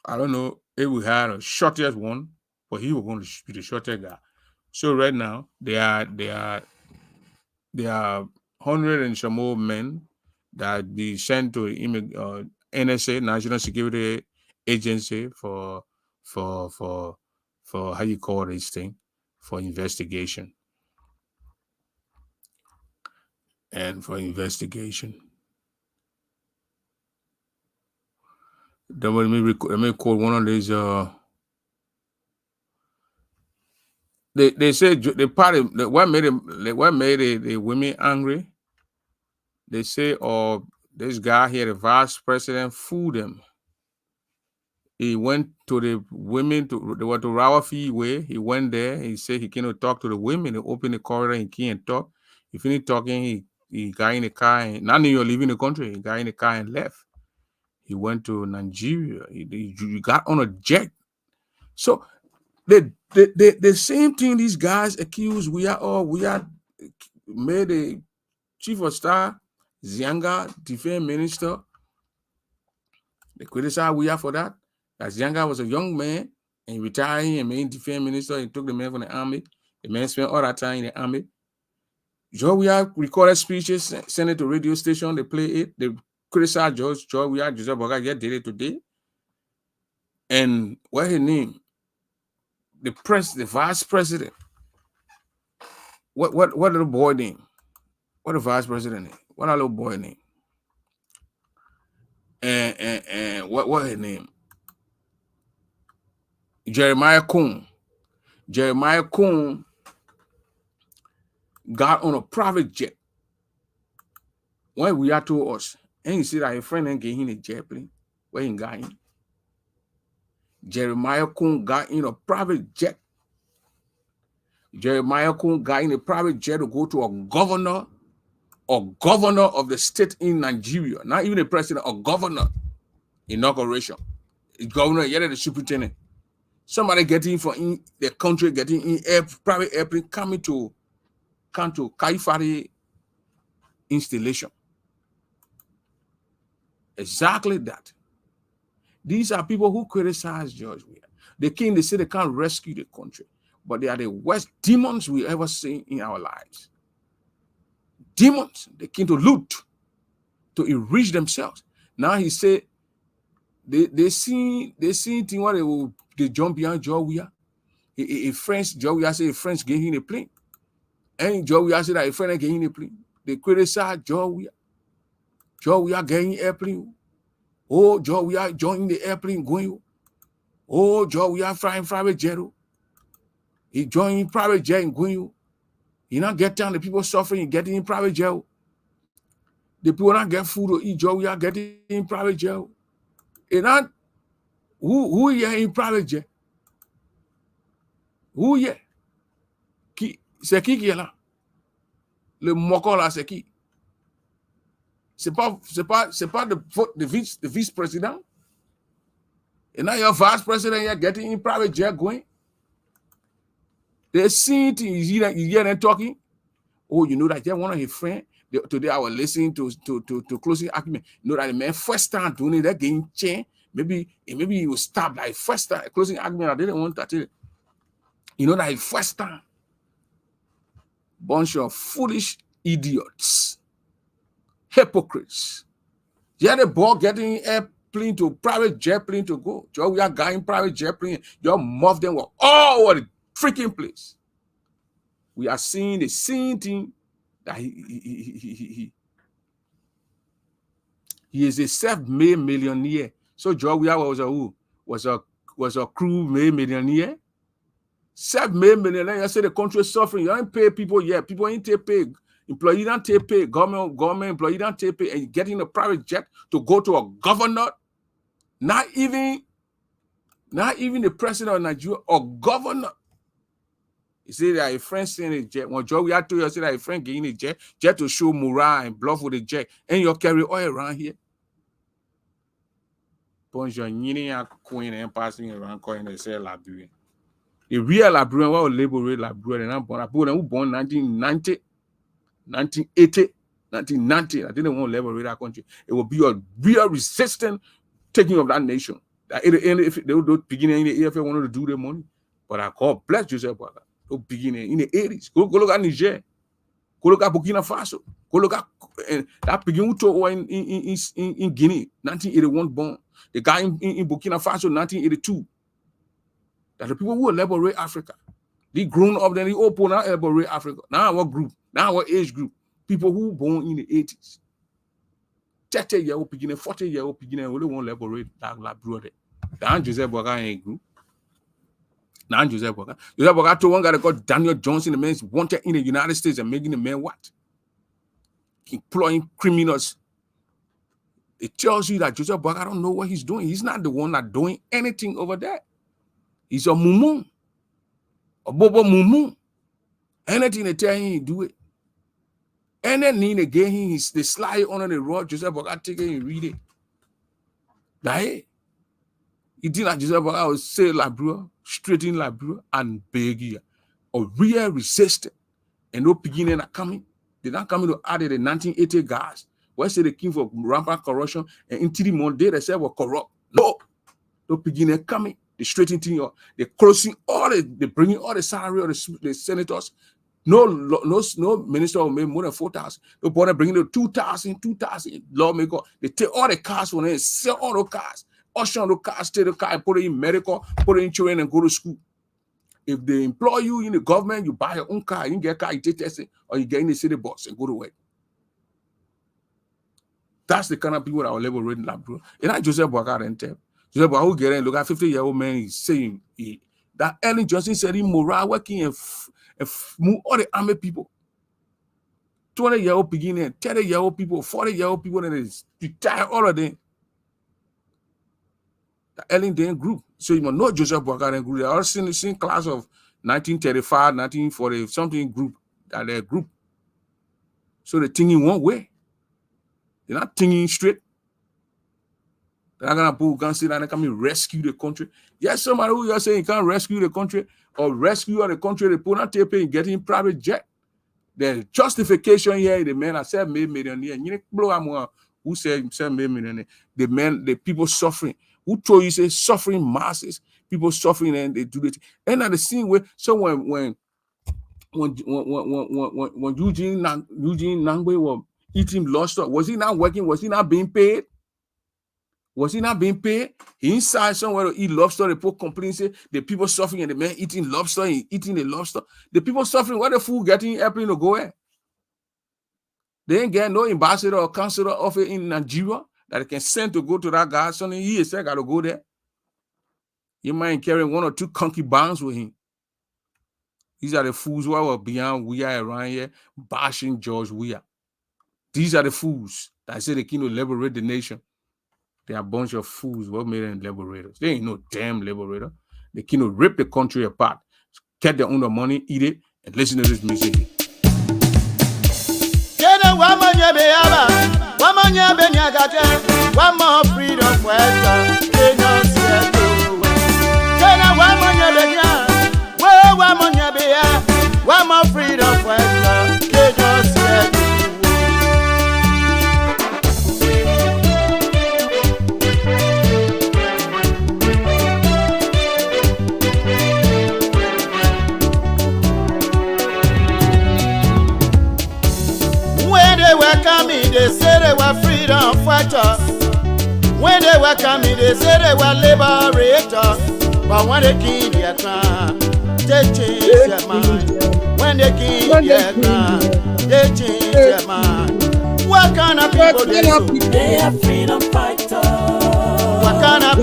I don't know if we had a shortest one, but he was going to be the shortest guy. So right now, there are 100 and some more men that be sent to NSA, National Security Agency, for how you call this thing, for investigation. And for investigation. Then let me quote one of these. They say the party. What made the women angry? They say, this guy here, the vice president, fooled them. He went to the women they were to Rawafi way. He went there. He said he cannot talk to the women. He opened the corridor. He can't talk. He finished talking. He got in the car. And now you're leaving the country. He got in the car and left. He went to Nigeria. He got on a jet. So the same thing these guys accuse, we are made a chief of staff, Zianga, defense minister. They criticize we are for that. As Zianga was a young man and retired and made defense minister. He took the man from the army. The man spent all that time in the army. George Weah recorded speeches, sent it to radio station. They play it. They criticize George Weah, Joseph Boakai get did it today. And what his name? The vice president. What little boy name? What the vice president name? What a little boy name? And what his name? Jeremiah Coon. Jeremiah Coon got on a private jet. When we are told us, and he said that a friend and gave him a jet plane. Where he got in? Jeremiah Coon got in a private jet. Jeremiah Coon got in a private jet to go to a governor of the state in Nigeria. Not even a president, a governor inauguration. The governor, yet the superintendent. Somebody getting from the country, getting in private airplane coming to Kaifari installation. Exactly that. These are people who criticize George Weah. They say they can't rescue the country, but they are the worst demons we ever seen in our lives. Demons, they came to loot, to enrich themselves. Now he said they see thing what they jump behind George Weah. George Weah said a French gave him a plane. And George Weah said that a friend gave him a plane. They criticize George Weah. George Weah getting airplane. Oh, George Weah joining the airplane going. Oh, George Weah flying private jet. He joining private jet and going. He not get down. The people suffering, getting in private jet. The people not get food to eat. George Weah getting in private jet. And not who here in private jet? Who here? C'est qui est là? Le mocon là, c'est qui? C'est pas the vice-president. And now your vice president, you're getting in private jet going. They see it, you hear them talking. Oh, you know that yeah, one of his friends, today I was listening to closing argument. You know that the man first time doing it, that game change. Maybe he was stabbed like first time closing argument. I didn't want to tell you. You know that his first time. Bunch of foolish idiots, hypocrites. Yeah, the ball getting airplane to private jet plane to go. We are going private jet plane. You move them all over the freaking place. We are seeing the same thing that he is a self-made millionaire. So George Weah was a crew-made millionaire. Self-made millionaire. You say the country is suffering. You don't pay people yet. People ain't take pay. Employee don't take pay. Government employee don't take pay. And you get in a private jet to go to a governor. Not even the president of Nigeria or governor. You say that a friend sent a jet. When George Weah told you, say that a friend getting a jet to show morale and bluff with the jet. And you carry oil around here. Bonjour, you a queen and passing around calling they say Liberia. The real Liberian, what will liberate Liberian, and I'm born. I who born 1990, 1980, 1990. I didn't want to liberate our country. It will be a real resistant taking of that nation. If they would begin in the EFA wanted to do their money, but I God bless Joseph Boakai. They'll begin in the 80s. Go look at Niger. Go look at Burkina Faso. Go look at that begin in Guinea, 1981 born. The guy in Burkina Faso, 1982. That the people who will liberate Africa. They grown up, then they open now liberate Africa. Now our group, now our age group, people who born in the 80s. 30-year-old beginning, 40-year-old beginning, only one liberate that brother. Now Joseph Boakai ain't group. Now Joseph Boakai. Joseph Boakai told one guy called Daniel Johnson, the man is wanted in the United States and making the man what? Employing criminals. It tells you that Joseph Boakai don't know what he's doing. He's not the one that doing anything over there. He's a mumu. A bobo mumu. Anything they tell him, he do it. Anything they get him, they slide under the road. Joseph Boakai take it and read it. That he did like Joseph Boakai would say Liberia, straight in Liberia, and beg you. A real resistance. And no beginning are coming. They're not coming to add the 1980 guys. Where say they came for rampant corruption and in 3 months they said were corrupt. No. No beginning coming. They straighten things up. They're closing all they bringing all the salary of the senators. No minister will make more than 4,000. The border bringing the 2,000 lawmaker. They take all the cars from there, sell all the cars, usher on the cars, take the car and put it in medical, put it in children and go to school. If they employ you in the government, you buy your own car, you get a car, you take testing, or you get in the city bus and go to work. That's the kind of people that will liberate Liberia. And not Joseph Boakai and tell. Joseph Boakai who get in, look at 50-year-old man is saying that Ellen Johnson said in morale working and move all the army people. 20-year-old beginning, 30-year-old people, 40-year-old people, and they retire all of them. The Ellen Dane group. So you must know Joseph Boakai group. They are all in the same class of 1935, 1940, something group. That their group. So they're thinking one way. They're not thinking straight. They're not gonna put guns in and come and rescue the country. Yes, somebody who you're saying can't rescue the country or rescue the country, they put on tape and getting private jet. The justification here, the men are 7 million. You blow who said 7 million. The men, the people suffering. Who told you say suffering masses, people suffering and they do it. And at the same way, so when Eugene Nangwe was eating lobster, was he not working? Was he not being paid? Was he not being paid? He inside somewhere to eat lobster, they put complaints, say the people suffering and the man eating lobster and eating the lobster. The people suffering, where the food getting airplane to go at? They ain't get no ambassador or consular office in Nigeria that they can send to go to that guy. Something he said got to go there. He might carry 1 or 2 concubines with him. These are the fools who are beyond we are around here bashing George Weah. These are the fools that say they can liberate the nation. They are a bunch of fools. What made them liberators? They ain't no damn liberator. They can rip the country apart, get their own money, eat it, and listen to this music. One more freedom they say they were freedom fighters. When they were coming, they say they were liberators. But when they kill their crime, they change their mind. When they kill their crime, they change their mind. What kind of people they do? They are freedom fighters. What kind of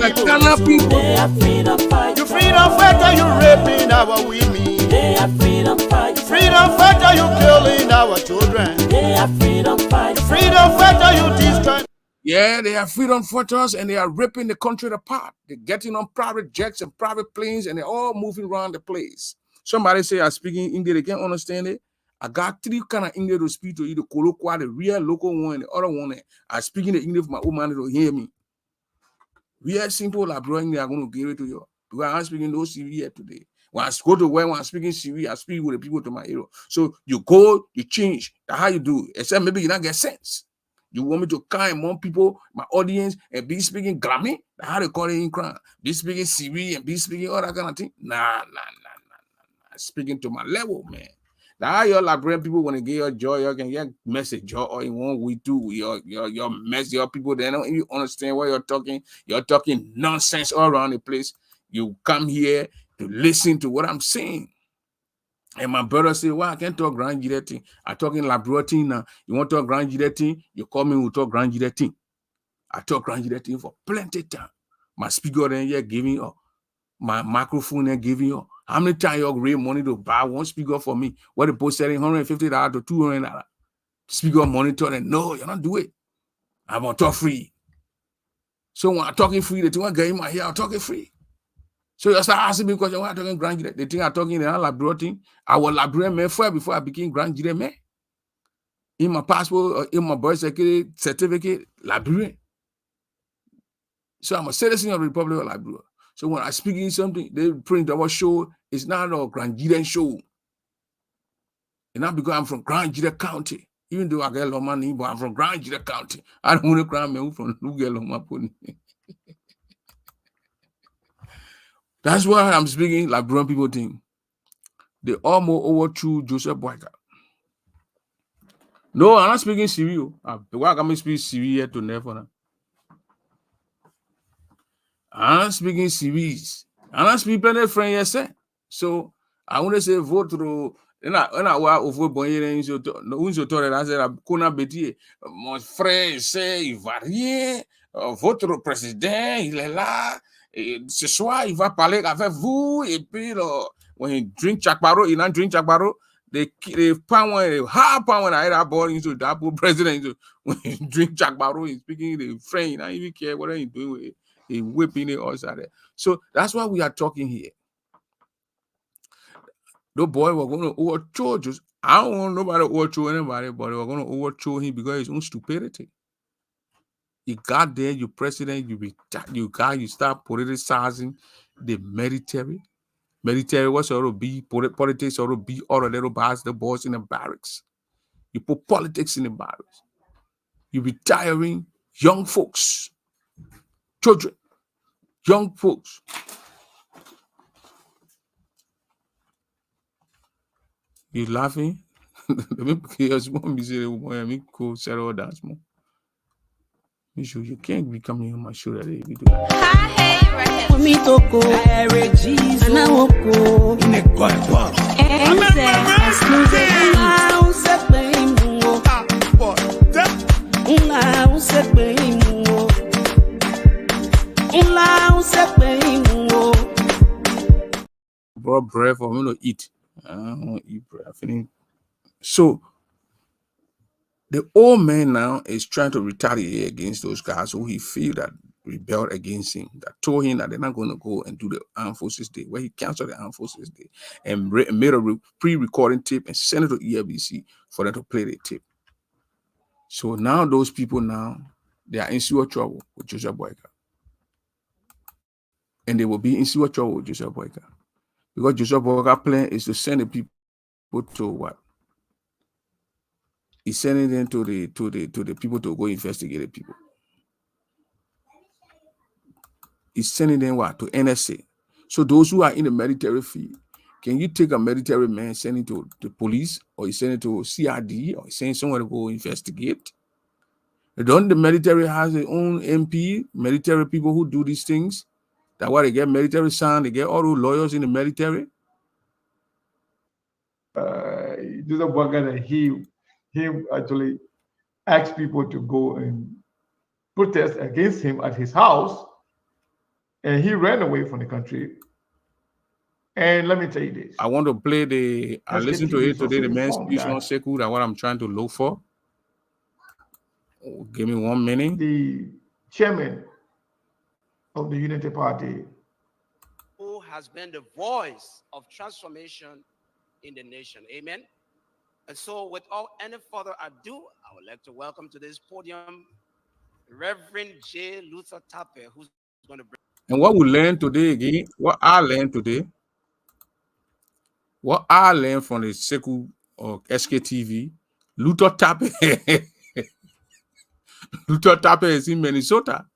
people? They are freedom fighters. You freedom fighter, you raping our women. They are freedom fighters. Freedom fighter, you killing our children. They are freedom fighters. Freedom fighter, you destroy. Yeah, they are freedom fighters and they are ripping the country apart. They're getting on private jets and private planes and they're all moving around the place. Somebody say I'm speaking English, they can't understand it. I got 3 kind of English to speak to you, the colloquial, the real local one, and the other one. I'm speaking the English for my old man to hear me. We are simple like bro, they are going to give it to you. Because I'm speaking those here today. When I go to where when I'm speaking Siri, I speak with the people to my area. So you go, you change. That's how you do. Except maybe you don't get sense. You want me to come among people, my audience, and be speaking Grammy? That's how they call it in crime. Be speaking Siri and be speaking all that kind of thing. Nah. Speaking to my level, man. Now your Liberian people want to get your joy, you can get message or in one we do your mess, your people they don't even understand what you're talking. You're talking nonsense all around the place. You come here to listen to what I'm saying. And my brother say, well, I can't talk grand thing. I talking Liberian now. You want to talk grand thing? You call me, we'll talk grand thing. I talk grand thing for plenty of time. My speaker then here giving up. My microphone then giving up. How many times you raise money to buy one speaker for me? What the post selling $150 to $200? Speaker monitor and no, you don't do it. I'm gonna talk free. So when I'm talking free, they think I get in my ear, I'm talking free. So you start asking me because when I'm talking grand, they think I'm talking in a Liberian. I was Liberian man before I became grand man. In my passport or in my birth certificate, Liberian. So I'm a citizen of the Republic of Liberia. So when I speak in something, they print our show. It's not a Grand show. And not because I'm from Grand County. Even though I get a lot of money, but I'm from Grand County. I don't want to cry me from Lugelo. That's why I'm speaking like Liberian people think. They almost overthrew Joseph Boyka. No, I'm not speaking Syria. Why can't I speak Syria to never? I'm not speaking series. I'm not speaking plenty friend yes. So I want to say vote through. And I was over bonne so no so tore I said Kona Betier. Mon frère c'est il va rien. Votre président il est là. Et ce soir il va parler avec vous et puis when he drink chakbaro, he not drink chakbaro. They pound one hard pound when I had that ball into the Apple president. When he drink chakbaro, he's speaking the friend. I don't even care what he's doing with it. He whipping it outside there. So that's why we are talking here. The boy was going to overthrow just. I don't want nobody to overthrow anybody, but they were going to overthrow him because of his own stupidity. You got there, you president, you start politicizing the military. Military was sort of be politics, sort of be all the little boys in the barracks. You put politics in the barracks. You retiring young folks. Children, young folks. You laughing? Let me hear more music. Let me go settle dance more. You can't be coming on my show that if you do that. Brought bread for me to eat. I don't want to eat bread. So the old man now is trying to retaliate against those guys who he feel that rebelled against him, that told him that they're not going to go and do the Armed Forces Day, where he canceled the Armed Forces Day and made a pre-recording tape and sent it to ELBC for them to play the tape. So now those people they are in serious trouble with Joseph Boyka. And they will be in serious trouble with Joseph Boyka. Because Joseph Boyka's plan is to send the people to what? He's sending them to the people to go investigate the people. He's sending them what? To NSA. So those who are in the military field, can you take a military man, send it to the police, or you send it to CID, or you send someone to go investigate? Don't the military has their own MP, military people who do these things? That's why they get military sound, they get all those lawyers in the military. Joseph Boyka, he actually asked people to go and protest against him at his house, and he ran away from the country. And let me tell you this. I want to play I listened to it today, the man's speech on Sekou, that's what I'm trying to look for. Give me 1 minute. The chairman of the Unity Party, who has been the voice of transformation in the nation. Amen. And so without any further ado, I would like to welcome to this podium Reverend J. Luther Tappe, who's going to bring. And what we learned today again, what I learned today, What I learned from the Seku or SKTV, Luther Tappe, Luther Tappe is in Minnesota.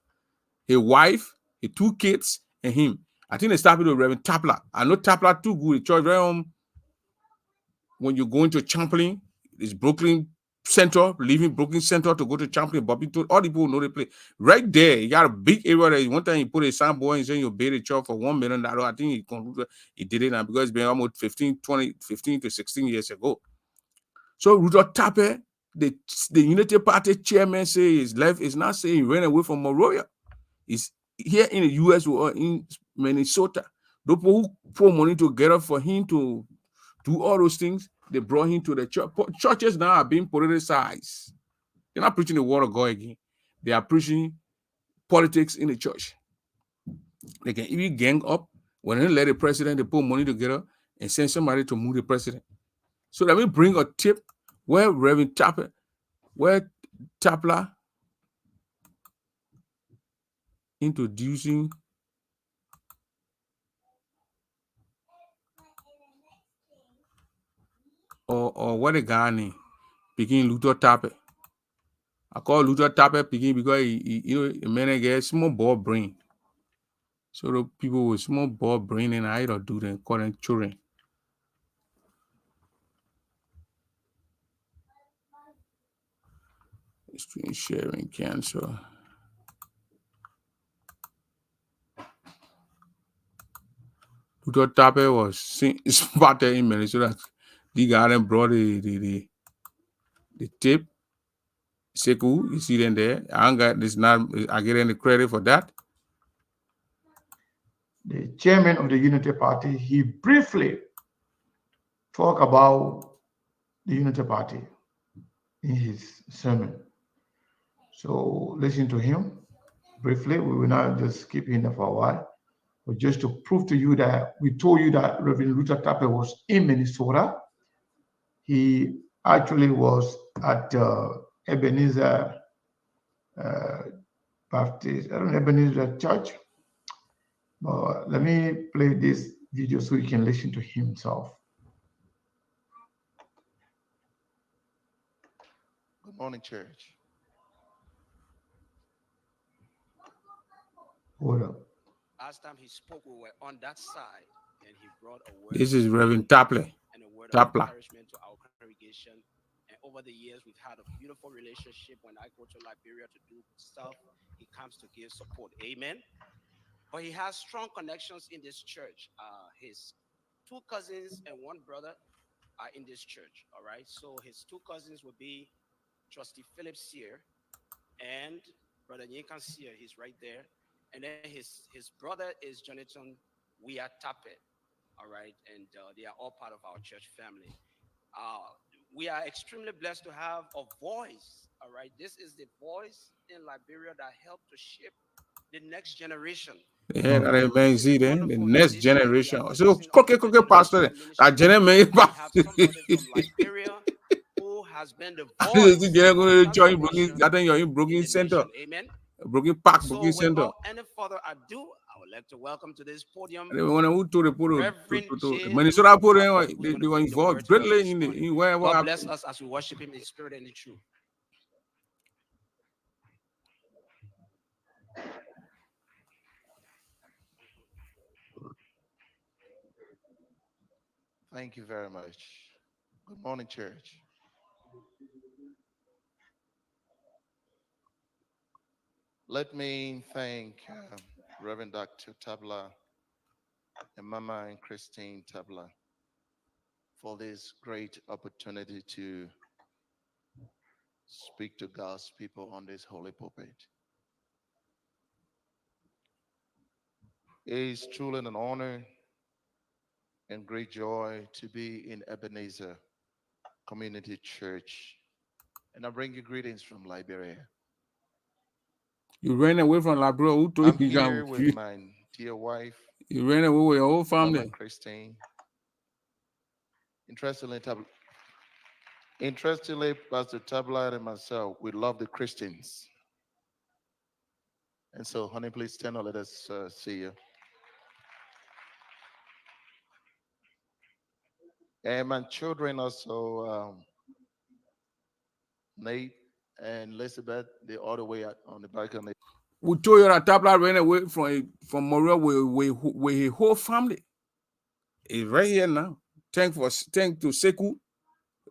His wife, his 2 kids, and him. I think they started with Reverend Tapler. I know Tapler too good. Church realm. When you go into Champlain, it's Brooklyn Center, leaving Brooklyn Center to go to Champlain. Bobby told all the people know the place. Right there, you got a big area there. One time he put a signboard and saying you build a church for $1 million. I think he did it now because it's been almost 15 to 16 years ago. So Rudolph Tappe, the Unity Party chairman, say his left is not saying he ran away from Monrovia. He's here in the US or in Minnesota. The people who put money together for him to do all those things, they brought him to the church. Churches now are being politicized. They're not preaching the word of God again. They are preaching politics in the church. They can even gang up. When they let the president, they put money together and send somebody to move the president. So let me bring a tip where Reverend Tapper, where Tapler introducing or what the guy name begin Luther Tappe. I call Luther Tappe picking because he a man get small ball brain. So the people with small ball brain and I don't do them, call them children. Screen sharing cancel. Luther Tappe was spotted in Minnesota. The guy then brought the tape. Seku, you see them there. I ain't got this not I get any credit for that. The chairman of the Unity Party, he briefly talked about the Unity Party in his sermon. So listen to him briefly. We will not just keep him there for a while, but just to prove to you that we told you that Reverend Luther Tappe was in Minnesota. He actually was at Ebenezer Baptist, I don't know, Ebenezer Church. But let me play this video so you can listen to himself. Good morning, church. Hold up. Last time he spoke, we were on that side, and he brought a word. This is Reverend Tapler. And a word Tapler. of encouragement to our congregation. And over the years, we've had a beautiful relationship. When I go to Liberia to do stuff, he comes to give support. Amen. But he has strong connections in this church. His 2 cousins and 1 brother are in this church. All right. So his 2 cousins will be Trustee Philip Sear and Brother Yinkan Sear. He's right there. And then his brother is Jonathan Wia Tappe. All right. And they are all part of our church family. We are extremely blessed to have a voice. All right. This is the voice in Liberia that helped to shape the next generation. Yeah, that man see then the next generation. So cookie pastor. That generation Liberia who has been the voice I think you're in Brooklyn Center. Amen. Brooklyn Park, So Brooklyn Center. without any further ado, I would like to welcome to this podium When I went to the Reverend J. Minnesota put Luther they Tappe. were The involved word greatly this in wherever. God bless us as we worship him in spirit and in truth. Thank you very much. Good morning, church. Let me thank Reverend Dr. Tabla and Mama and Christine Tabla for this great opportunity to speak to God's people on this holy pulpit. It is truly an honor and great joy to be in Ebenezer Community Church. And I bring you greetings from Liberia. You ran away from Liberia. Who told I'm you here with my dear wife, you ran away with your whole Mama family? Christine. Interestingly, Pastor Tabla and myself, we love the Christians. And so, honey, please stand up. Let us see you. And my children also, Nate and Elizabeth, they're all the way out on the balcony. We told you that Tabla ran away from Moria with his whole family. He's right here now. Thank to Seku,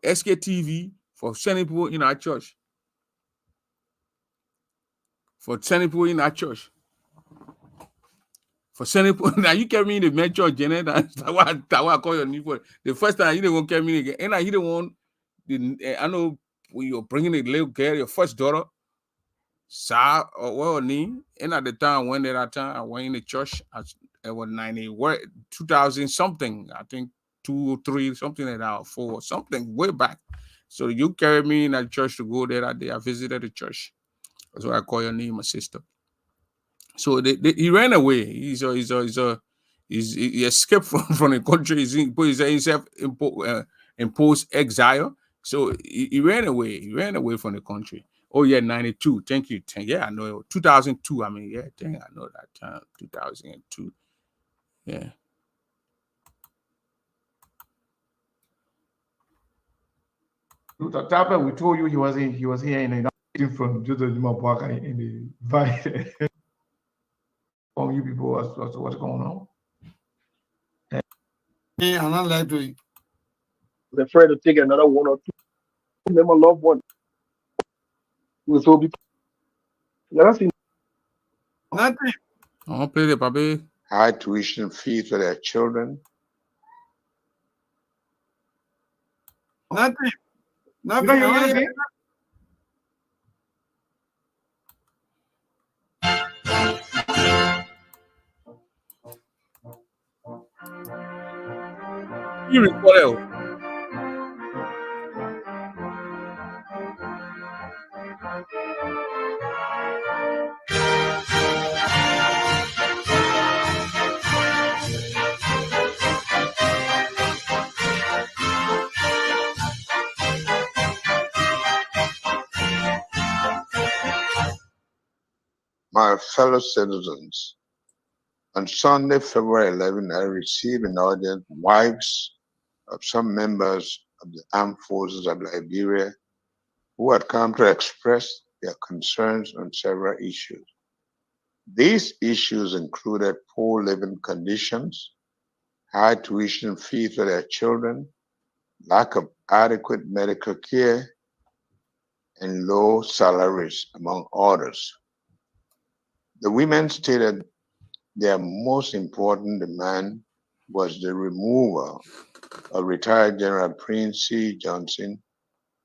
SKTV for sending people in our church. For sending people in our church. For sending people. Now you came in the main church, Janet. That's what I call your new boy. The first time you didn't come in again. And I didn't want, I know when you're bringing a little girl, your first daughter. Sa or well name, and at the time when that time I went in the church, I was 2000 something, I think 2 or 3 something like that, 4 something way back. So you carried me in that church to go there that day. I visited the church. That's why I call your name, my sister. So he ran away. He escaped from the country. He put himself imposed exile. So he ran away. He ran away from the country. Oh yeah, 92. Thank you. Yeah, I know. 2002. I mean, yeah, I know that time. 2002. Yeah. Luther Tapper, we told you he was here in the from Joseph Jumapwaka in the valley. On you people, what's going on? Yeah, I'm not like to. They're afraid to take another 1 or 2 of them a loved one. We so be. Let us see. Nothing. I'll play the baby. High tuition fees for their children. Nothing. Nothing. You know, you You recall it. My fellow citizens, on Sunday, February 11, I received an audience from wives of some members of the armed forces of Liberia who had come to express their concerns on several issues. These issues included poor living conditions, high tuition fees for their children, lack of adequate medical care, and low salaries, among others. The women stated their most important demand was the removal of retired General Prince C. Johnson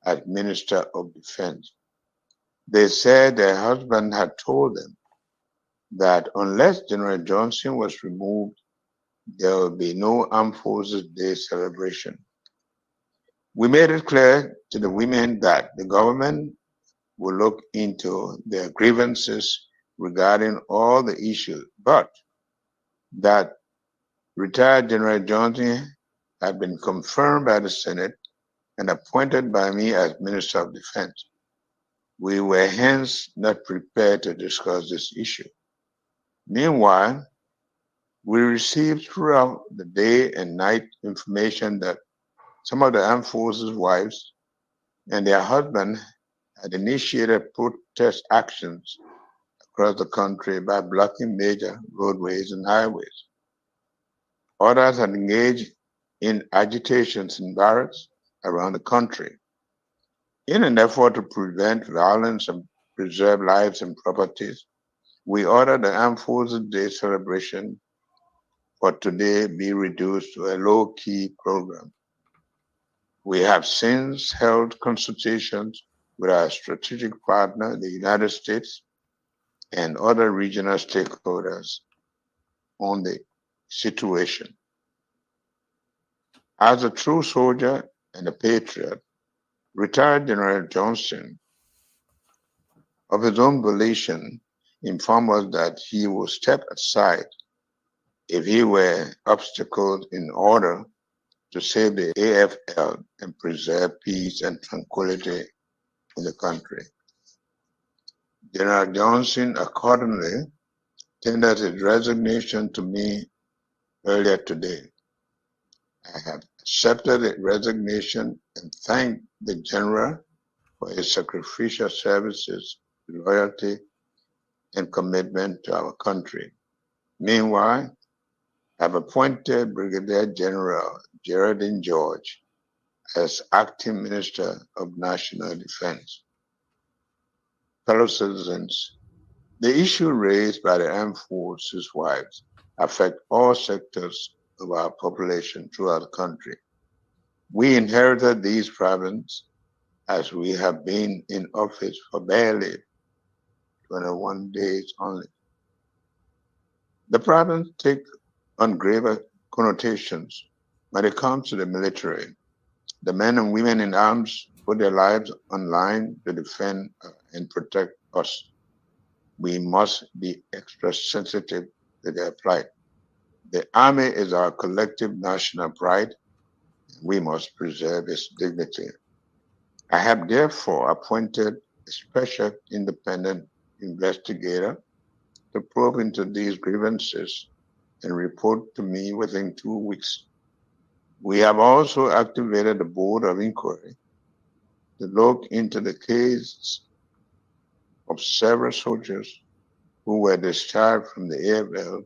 as Minister of Defense. They said their husband had told them that unless General Johnson was removed, there will be no Armed Forces Day celebration. We made it clear to the women that the government will look into their grievances regarding all the issues, but that retired General Johnson had been confirmed by the Senate and appointed by me as Minister of Defense. We were hence not prepared to discuss this issue. Meanwhile, we received throughout the day and night information that some of the armed forces wives and their husbands had initiated protest actions across the country by blocking major roadways and highways. Others had engaged in agitations in barracks around the country. In an effort to prevent violence and preserve lives and properties, we ordered the Armed Forces Day celebration for today be reduced to a low-key program. We have since held consultations with our strategic partner, the United States, and other regional stakeholders on the situation. As a true soldier and a patriot, retired General Johnson, of his own volition, informed us that he would step aside if he were obstacled in order to save the AFL and preserve peace and tranquility in the country. General Johnson accordingly tendered his resignation to me earlier today. I have accepted the resignation, and thanked the general for his sacrificial services, loyalty, and commitment to our country. Meanwhile, I've appointed Brigadier General Geraldine George as Acting Minister of National Defense. Fellow citizens, the issue raised by the armed forces wives affect all sectors of our population throughout the country. We inherited these problems as we have been in office for barely 21 days only. The problems take on graver connotations when it comes to the military. The men and women in arms put their lives on line to defend and protect us. We must be extra sensitive to their plight. The Army is our collective national pride. We must preserve its dignity. I have therefore appointed a special independent investigator to probe into these grievances and report to me within 2 weeks. We have also activated the Board of Inquiry to look into the case of several soldiers who were discharged from the AFL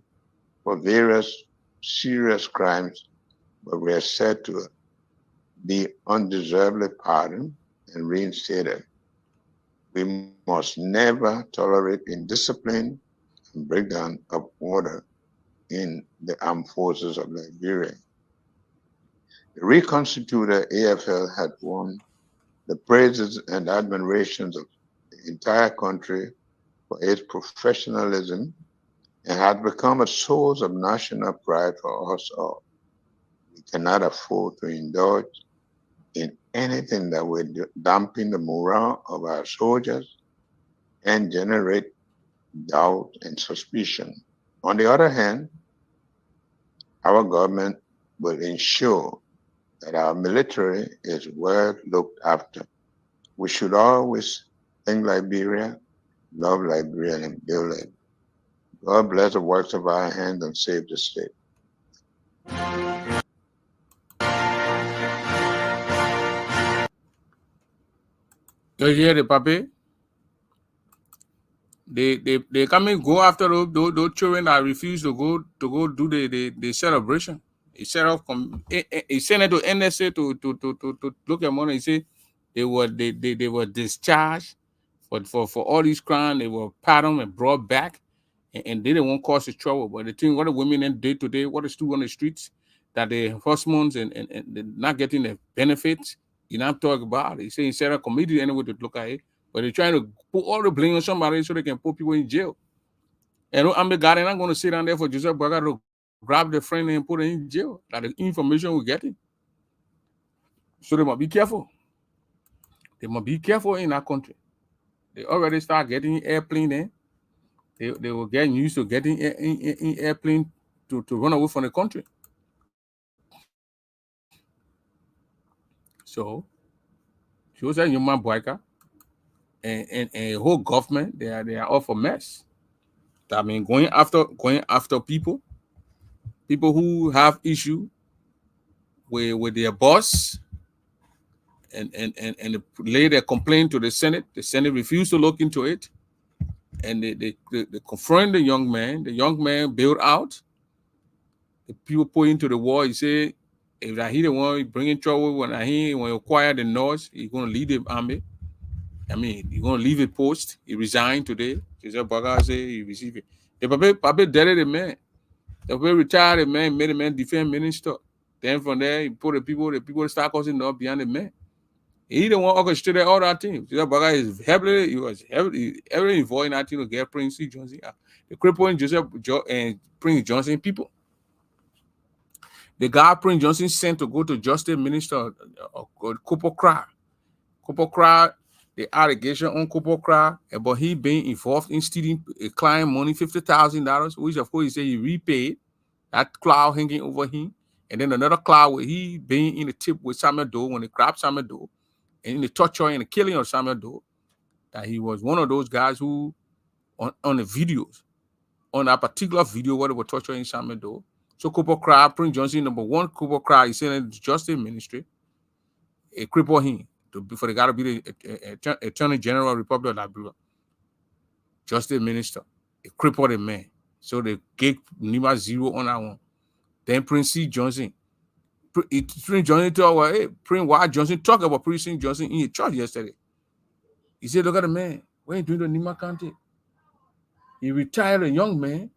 for various serious crimes, but were said to be undeservedly pardoned and reinstated. We must never tolerate indiscipline and breakdown of order in the armed forces of Liberia. The reconstituted AFL had won the praises and admirations of the entire country for its professionalism and had become a source of national pride for us all. We cannot afford to indulge in anything that would dampen the morale of our soldiers and generate doubt and suspicion. On the other hand, our government will ensure that our military is well looked after. We should always think Liberia, love Liberia, and build it. God bless the works of our hands and save the state. You hear the papi? They come and go after those children that refuse to go do the celebration. He sent it to NSA to look at money. He said they were discharged for all these crimes. They were pardoned and brought back, and they didn't want to cause the trouble. But the thing, what the women in day to day, what is still on the streets, that the husbands and they're not getting the benefits. You not talk about it. He said he set a committee anyway to look at it, but they're trying to put all the blame on somebody so they can put people in jail. And I'm the guy, and I'm going to sit down there for Joseph Boakai to grab the friend and put it in jail. That the information we're getting. So they must be careful. They must be careful in our country. They already start getting airplane there. They will get used to getting in airplane to run away from the country. So, she was a human Boakai and a whole government, they are all for mess. I mean, going after people who have issue with their boss and lay their complaint to the Senate. The Senate refused to look into it. And they confront the young man. The young man bailed out. The people put into the war. He said, if he the one bringing trouble, when he acquire the noise, he's going to lead the army. I mean, he's going to leave his post. He resigned today. Joseph Boakai said he received it. The probably dead the man. The way retired the man, made the man defense minister. Then from there, he put the people start causing up behind the man. He the one orchestrated all that thing. Joseph Boakai is heavily involved in that thing to get Prince Johnson. The crippling Joseph and Prince Johnson people. The guy Prince Johnson sent to go to Justice Minister Cooper Cry. Cooper Cry, the allegation on Cooper Cry about he being involved in stealing a client money, $50,000, which of course he said he repaid. That cloud hanging over him. And then another cloud where he being in the tip with Samuel Doe when they grabbed Samuel Doe. And in the torture and the killing of Samuel Doe, that he was one of those guys who, on the videos, on that particular video where they were torturing Samuel Doe, So Cooper Cry, Prince Johnson, number one, Cooper Cry is in the justice ministry. A cripple him before they got to be the Attorney General of the Republic of Liberia. Justice minister. A crippled a man. So they gave Nima 0 on that one. Then Prince C. Johnson. Prince Johnson told, hey, Prince Y. Johnson talk about Prince C. Johnson in a church yesterday. He said, look at the man. When he doing the Nima County, he retired a young man.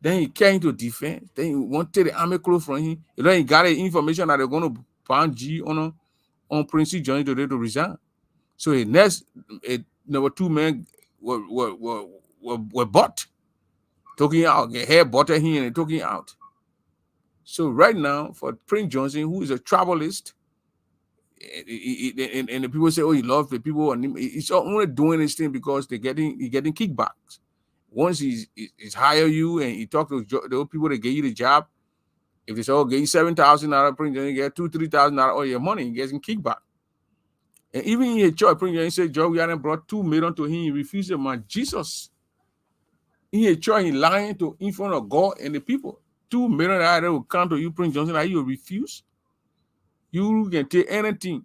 Then he came into defense. Then he wanted the army clothes from him. Then he got the information that they're going to pound G on Prince C. Johnson today to resign. So the next number 2 men were bought. Talking out. The hair butted him and talking out. So right now, for Prince Johnson, who is a travelist, and the people say, oh, he loves the people, and he's only doing this thing because he's getting kickbacks. Once he's hire you and he talk to the people that gave you the job, if they say, oh, give you $7,000, Prince Johnson get $2,000-$3,000 all your money, he gets in kickback. And even in his church, Prince Johnson said, Joe, we hadn't brought $2 million to him. He refused it, man. Jesus. In his church, he lying in front of God and the people. $2 million that will come to you, Prince Johnson, that you refuse. You can take anything.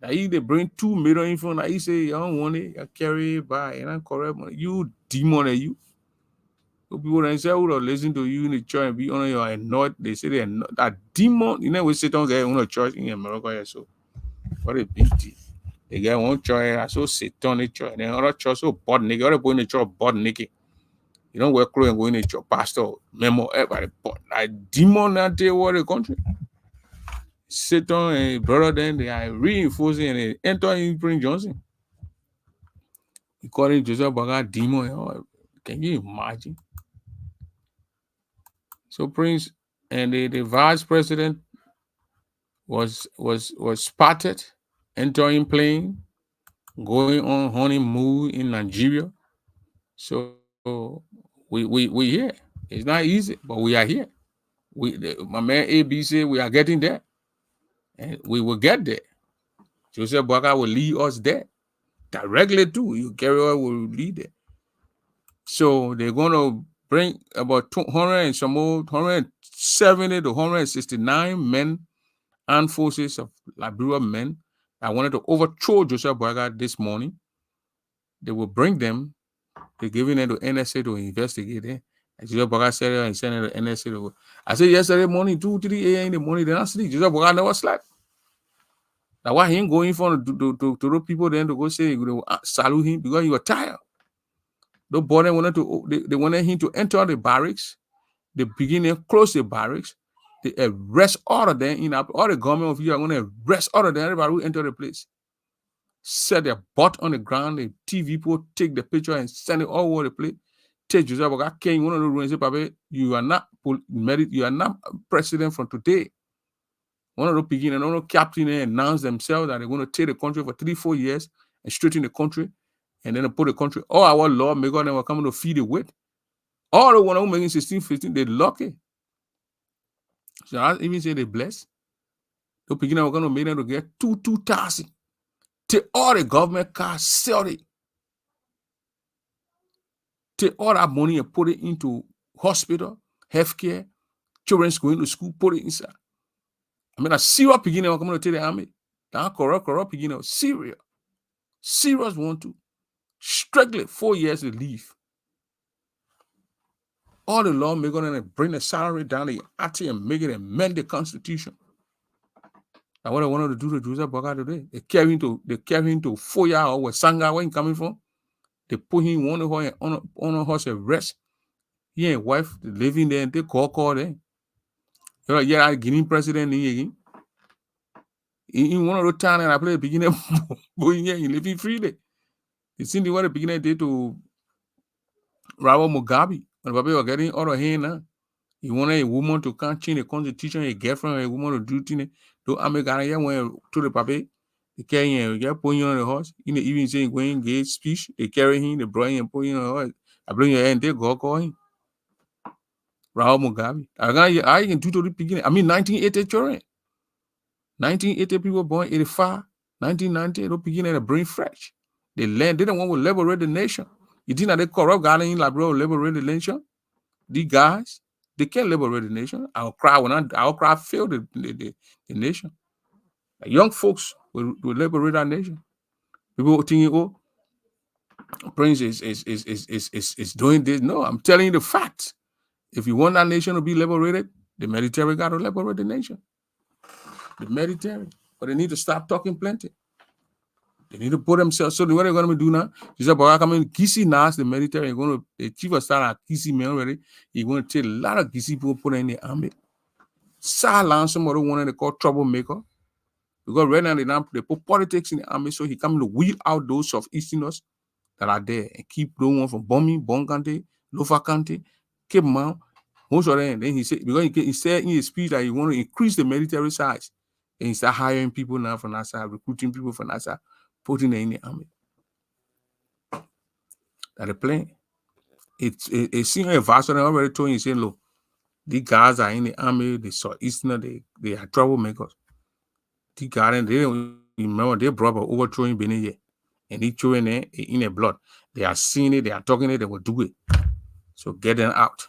That you they bring $2 million in front, that you say, I don't want it, I carry it by, and I'm correct money. You demon at you. So people that say, who listen to you in the church and be on your annoyed, they say they're not that demon. You know, we sit on get one church in America here, so what a big deal. They get one church, so satanic church, and then other church so bought nigga, other boy in the church bought nigga. You don't wear clothes and go in the church, pastor, memo, everybody bought. Like demon that they were the country. Satan and brother, then they are reinforcing and they enter in Prince Johnson. He called him Joseph Baga demon. Can you imagine? So Prince and the vice president was spotted entering plane, going on honeymoon in Nigeria. So we here. It's not easy, but we are here. My man AB said we are getting there. And we will get there. Joseph Boakai will lead us there. Directly too. You carry on will lead there. So they're gonna bring about 200 and some more 170 to 169 men, armed forces of Liberia men that wanted to overthrow Joseph Boakai this morning. They will bring them. They're giving them to NSA to investigate it. As Joseph Boakai said, and sending to NSA. I said yesterday morning, 2-3 a.m. in the morning, they're not sleep. Joseph Boakai never slept. Now why he ain't going for to the people then to go say salute him because he was tired. The boy they wanted him to enter the barracks. They begin to close the barracks. They arrest all of them all the government of you are going to arrest all of them. Everybody who enter the place. Set their butt on the ground. The TV people take the picture and send it all over the place. Take Joseph Boakai came one of the rooms and say, Papa, you are not president from today. One of the beginners, one of the captains announced themselves that they're going to take the country for 3-4 years and straighten the country, and then they put the country. All our lawmakers they were coming to feed it with. All the one who making 16, 15, they lucky. So I even say they blessed. The beginner were going to make them to get 2,000. Take all the government cars, sell it. Take all that money and put it into hospital, healthcare, children's going to school, put it inside. I mean, a serious beginner coming to tell the army. That corrupt beginner, serious want to. Strictly 4 years to leave. All the lawmakers going to bring the salary down, the ATI and make it amend the constitution. That's what I wanted to do to Joseph Boakai today. They carry him to Foya or where Sanga, where he coming from. They put him on a horse arrest. He and wife living there and they call there. Yeah, Guinea president again. In one of the towns, and I play the beginner going here and living freely. You see the way the beginner did to Robert Mugabe when Mugabe was getting out of hand now. He wanted a woman to come change the constitution, a girlfriend, a woman to do things. So American went to the Pape, they carry him, they put him on the horse. Even saying going gate speech, they carry him, they bring him, put him on the horse. I bring your hand, they go call him. Rahul Mugabe. I can do to the beginning. I mean, 1980 children. 1980 people born 85, 1990, they beginning to bring fresh. They learn, they don't want to liberate the nation. You think that they corrupt guy in Liberia will liberate the nation? These guys, They can't liberate the nation. Our cry failed the nation. Like young folks will liberate our nation. People thinking, oh, Prince is doing this. No, I'm telling you the facts. If you want that nation to be liberated, the military got to liberate the nation. The military. But they need to stop talking plenty. They need to put themselves. So what they're going to do now? He said, "But I come in Kisi now. The military is going to the chief of staff at Kisi man already. He's going to take a lot of Kisi people put in the army. Silence somebody wanted to call troublemaker. Because right now they put politics in the army, so he come to weed out those of Easterners that are there and keep those one from bombing, Bon County, Lofa County, keep them out. Most of them, then he said, because he said in his speech that he want to increase the military size. And he start hiring people now from that side, recruiting people from that side, putting them in the army. That the plan. It's senior advisor already told him, he said, look, these guys are in the army, they saw Easterner, they are troublemakers. These guys, they don't remember their brother overthrowing Benin here. And he throwing there in their blood. They are seeing it, they are talking it, they will do it. So get them out.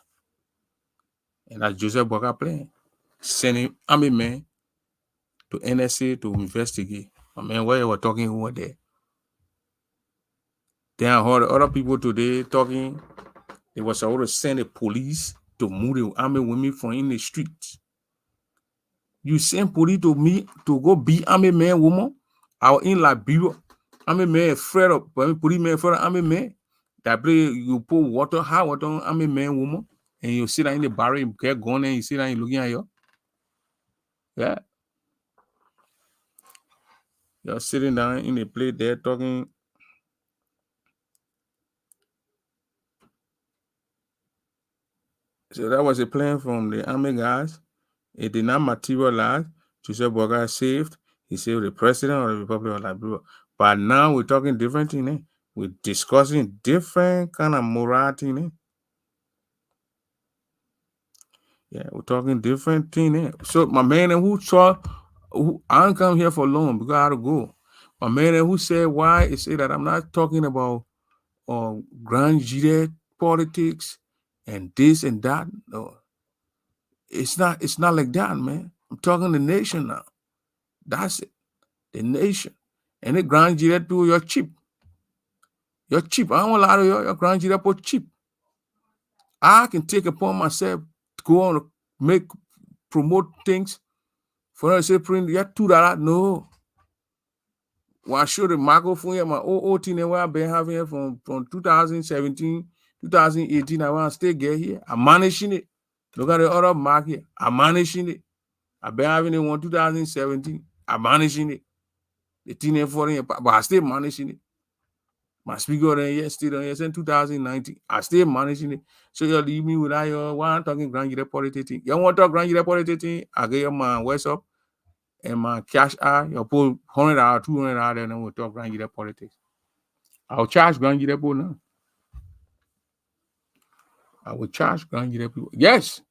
And that's Joseph Boakai plan. Sending army men to NSA to investigate. I mean, where they were talking, who were there. Then I heard other people today talking. They were supposed to send the police to move the army women from in the streets. You send police to go be army man, woman, or in Liberia. Army man afraid of police man afraid of army man. That play you put water, hot water on army man, woman, and you sit down in the barrel, you get gun and you sit down and looking at you. Yeah. You're sitting down in the place there talking. So that was a plan from the army guys. It did not materialize. Joseph Boakai saved. He saved the president of the Republic of Liberia. But now we're talking different thing. Eh? We're discussing different kind of morality. Eh? Yeah, we're talking different thing. Eh? So my man I don't come here for long because I had to go. My man who said why, he said that I'm not talking about grand jury politics and this and that. No. It's not like that, man. I'm talking the nation now. That's it. The nation. And the grand jury people, you're cheap. You're cheap. I don't want a lot of your grand jury people cheap. I can take upon myself to go on to promote things. For them to say, print, you $2. No. When I show the microphone here, my old thing that I've been having here from 2017, 2018, I want to still get here. I'm managing it. Look at the other market. I'm managing it. I've been having it in 2017. I'm managing it. The thing for it, but I still managing it. My speaker then yesterday, in 2019. I still managing it. So you leave me without your one talking grand jury politics. You want to talk grand jury politics? I get my WhatsApp and my cash out. You put $100, $200, and then we'll talk grand jury politics. I'll charge grand jury people now. I will charge grand jury people. Yes.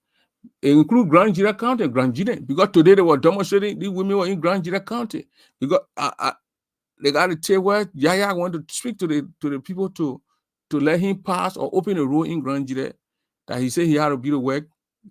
It include Grand Jury County and Grand Jury, because today they were demonstrating, these women were in Grand Jury County because they got to tell where Yaya wanted to speak to the people to let him pass or open a road in Grand Jury that he said he had to be to work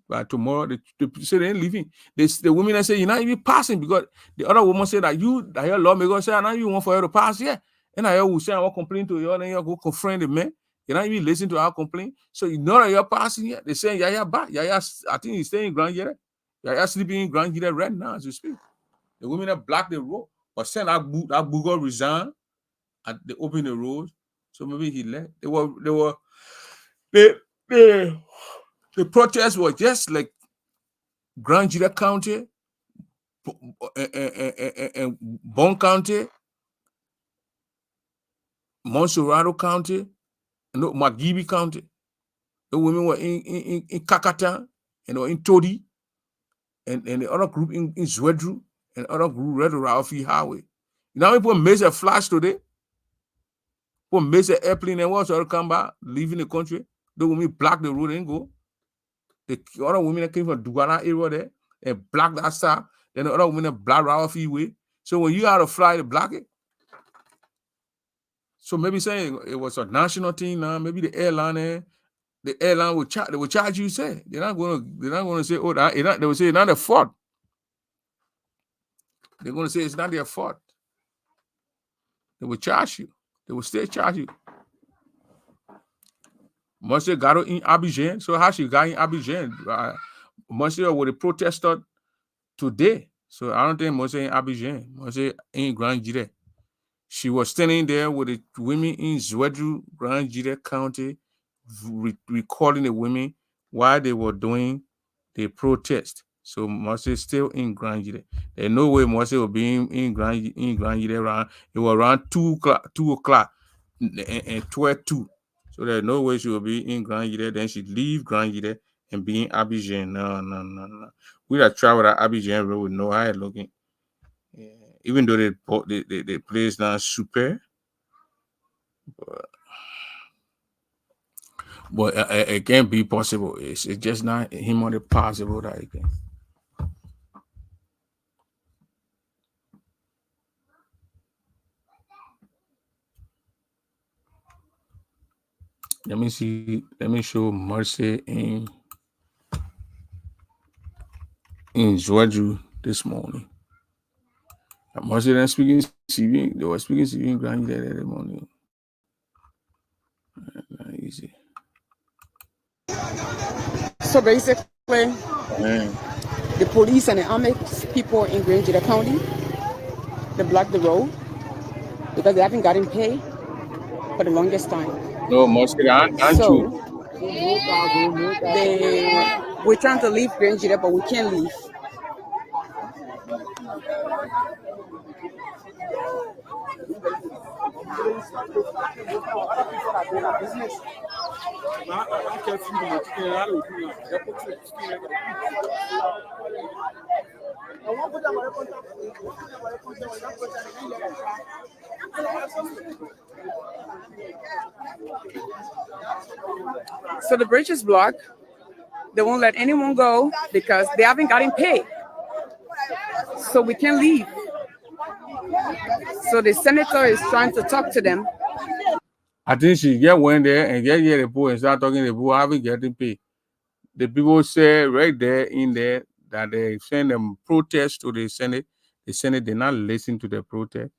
by tomorrow. They say they ain't leaving. The women that say you're not even passing because the other woman said that your lawmaker said now you want for her to pass, yeah. And I will say I want to complain to you, and then you go confront the man. You're not even listening to our complaint. So you know that you're passing here. They're saying Yaya back. Yaya, I think he's staying in Grand Jury. Yaya sleeping in Grand Jury right now as we speak. The women that blocked the road. But saying that Bugo resigned and they opened the road. So maybe he left. The protests were just like Grand Jury County and Bon County, Monserrato County, no, Magibi County. The women were in Kakata and in Todi, and the other group in Zwedru, and other group Red Ralphie Highway. Now we put major flash today, put major airplane and what's all come back, leaving the country. The women block the road and go. The other women that came from Dugana area there and block that side. Then the other women that block Ralphie way. So when you had to fly, they block it. So maybe saying it was a national thing now, maybe the airline the airline will charge. They will charge you. Say they're not going to say, oh, they will say it's not their fault. They're going to say it's not their fault. They will charge you. They will still charge you. Monsieur got in Abidjan. So how she got in Abidjan? Monsieur would have protested today. So I don't think Monsieur in Abidjan. Monsieur in Grand Jire. She was standing there with the women in Zwedru, Grand Jire County, recalling the women while they were doing the protest. So Monsieur still in Grand Jire. There's no way Monsieur will be in Grand Jire around. It was around 2 o'clock and 12:02. So there's no way she will be in Grand Jire. Then she leave Grand Jire and be in Abidjan. No. We that travel to Abidjan, we would know how it's looking. Yeah. Even though the place now super, but it can't be possible. It's just not humanly possible that it can. Let me see. Let me show Mercy in Zwedru this morning. Mercy then speaking CV. They were speaking CV in Grand Jire that morning. Easy. So basically, the police and the army people in Grand Jire County, they blocked the road because they haven't gotten paid for the longest time. No, Mercy, so we're trying to leave Grand Jire, but we can't leave. So the bridge is blocked. They won't let anyone go because they haven't gotten paid. So we can't leave. So the senator is trying to talk to them. I think she went there and get the people and start talking to the people haven't getting paid. The people say right there in there that they send them protest to the Senate. The Senate did not listen to the protest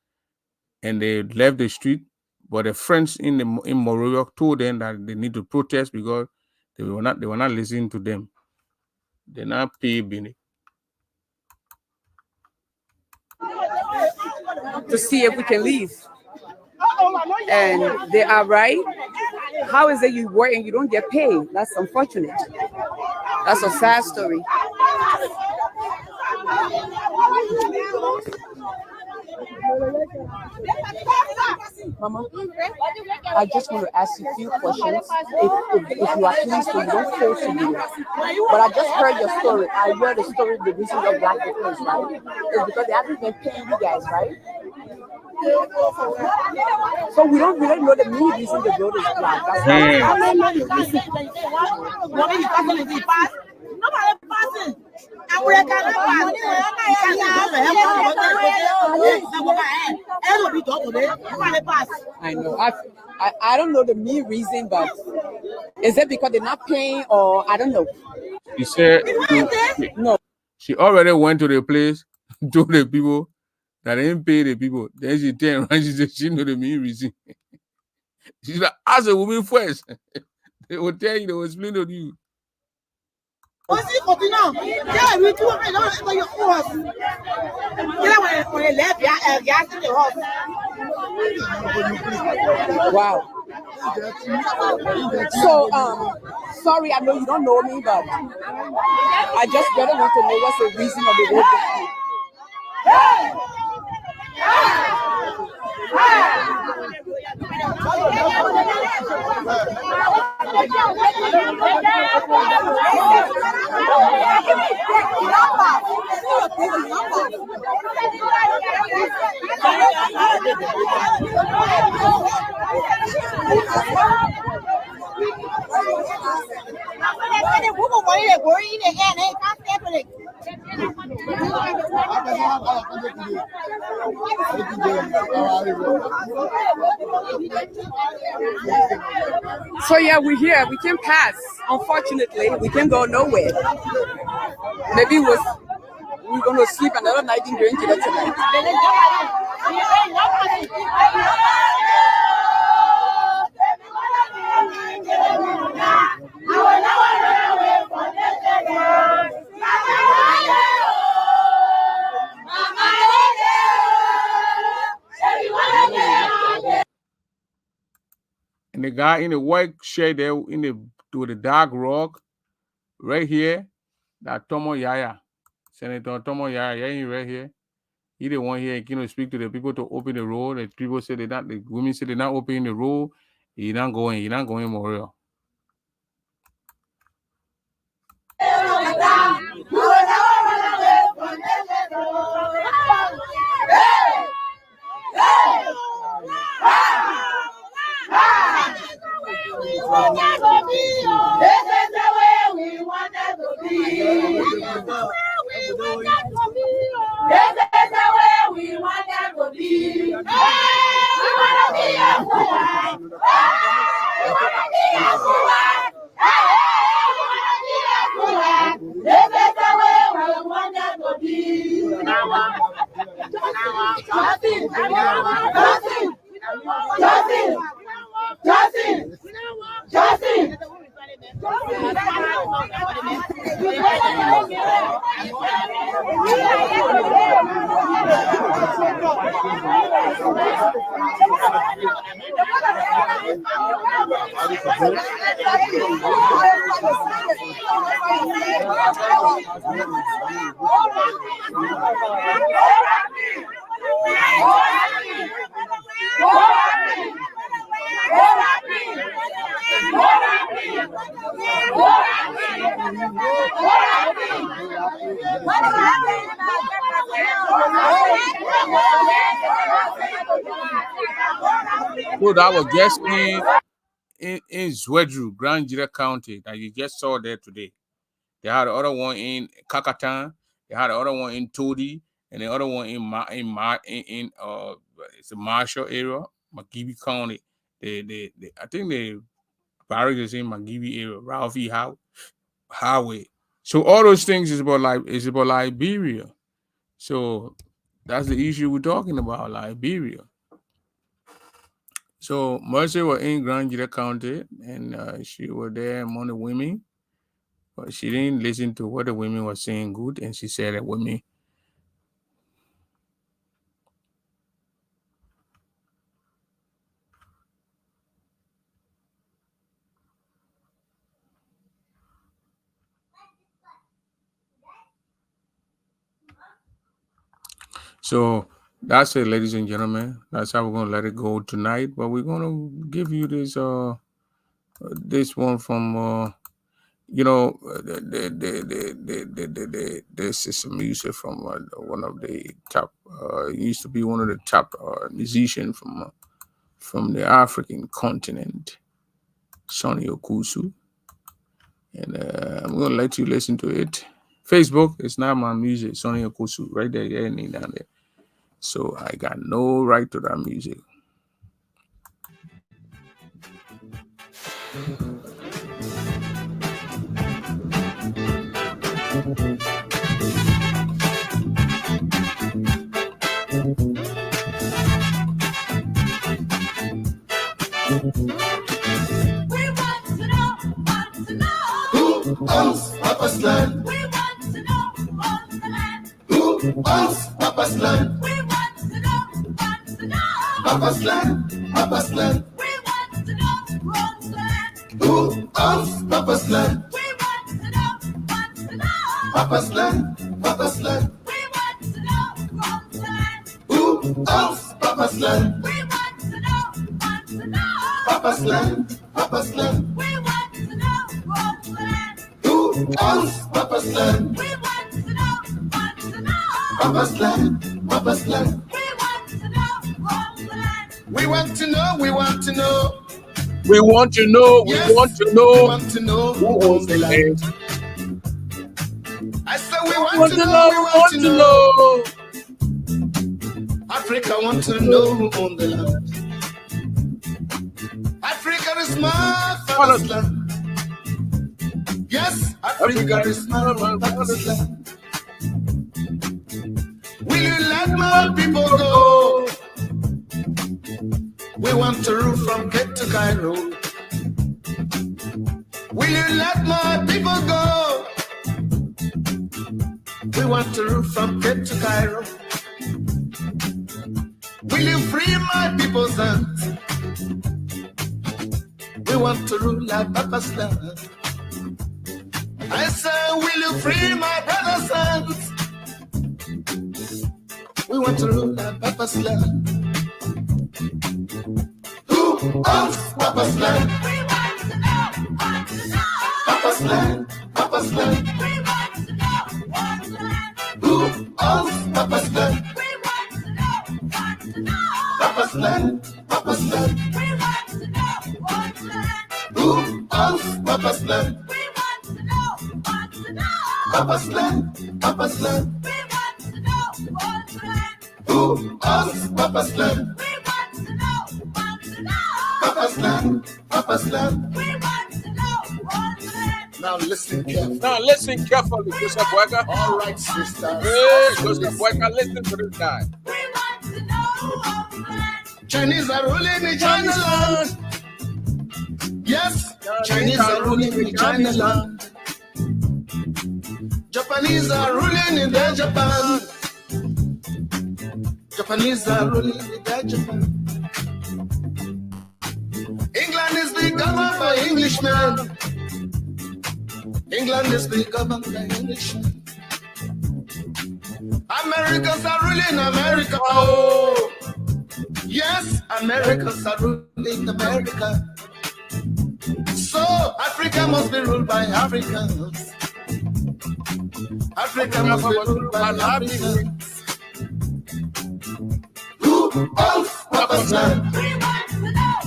and they left the street. But the friends in Monrovia told them that they need to protest because they were not listening to them. They're not paid Benny. To see if we can leave. And they are right. How is it you work and you don't get paid? That's unfortunate. That's a sad story. Mama, I just want to ask you a few questions. If you are pleased to, you don't force to do it. But I just heard your story. I heard the story, the reason of Black Defense, right? It's because they haven't been paying you guys, right? So we don't really know the main reason the road is black. That's I know. I don't know the main reason, but is it because they're not paying or I don't know? She said no. She already went to the place, told the people that they didn't pay the people. Then she turned around, she said she know the main reason. She's like, ask a woman first. They will tell you, they will explain to you. Wow. So, sorry, I know you don't know me, but I just better want to know what's the reason of the road. So yeah, we're here. We can pass. Unfortunately, we can go nowhere. Maybe we're gonna sleep another night in Green Killer tonight. And the guy in the white shirt there with the dark rock right here, that Tomo Yaya, Senator Tomo Yaya, he right here. He the one here, speak to the people to open the road. The people say the women say they're not opening the road. He not going more. So that was just in Zwedru, Grand Jira County, that you just saw there today. They had the other one in Kakatan, they had the other one in Todi, and the other one in it's a Marshall area, McGibby County. I think the barracks is in McGibby area, Ralphie Highway. So all those things is about Liberia. So that's the issue we're talking about, Liberia. So Mercy was in Grand Jira County, and she was there among the women, but she didn't listen to what the women were saying good, and she said that women. So that's it, ladies and gentlemen. That's how we're gonna let it go tonight. But we're gonna give you this one from this is some music from one of the top. Used to be one of the top musicians from the African continent, Sonny Okusu, and I'm gonna let you listen to it. Facebook, it's not my music, Sonny Okusu, right there, yeah, down there. So I got no right to that music. Who owns Papa's land? We want to know who owns the land. Who owns Papa's land? We want to know. Papa's land, Papa's land. We want to know who owns the land. Who owns Papa's land? We want to know. Papa's land, Papa's land. We want to know who owns the land. Who owns Papa's land? We want to know. Papa's land, Papa's land. We want to know who owns the land. Who owns Papa's land? We want to know. Papa's land, Papa's land. We want to know who owns the land. We want to know. We want to know. Yes, we want to know. We want to know who owns the land. I said we want want to know, we want to know. Africa want to know who owns the land. Africa is my father's land. Yes, Africa is my father's land. Will you let my people go? We want to rule from Cape to Cairo. Will you let my people go? We want to rule from Cape to Cairo. Will you free my people's hands? We want to rule like Papa's land. I say, will you free my brother's hands? We want to rule like Papa's land. Who owns Papa's land? We want to know, Papa's land, Papa's land. We want to know, who owns Papa's land? We want to know, Papa's land, Papa's land. We want to know, who owns Papa's land? We want to know, Papa's land, Papa's land. We want to know, who owns Papa's land? We want to know, Papa's land, Papa's land. We want to know, now listen carefully. Now listen carefully, Joseph Boyka. All right, sister. Hey, Joseph Boyka, listen to this guy. We want to know, Chinese are ruling in China land. Yes, Chinese are ruling in China land. Japanese are ruling in their Japan. Japanese are ruling in their Japan. England is being governed by Englishmen. England is being governed by Englishmen. Americans are ruling America. Oh, yes, Americans are ruling America. So Africa must be ruled by Africans. Africa must be ruled by Africans. Who owns Papa's land? We want to know,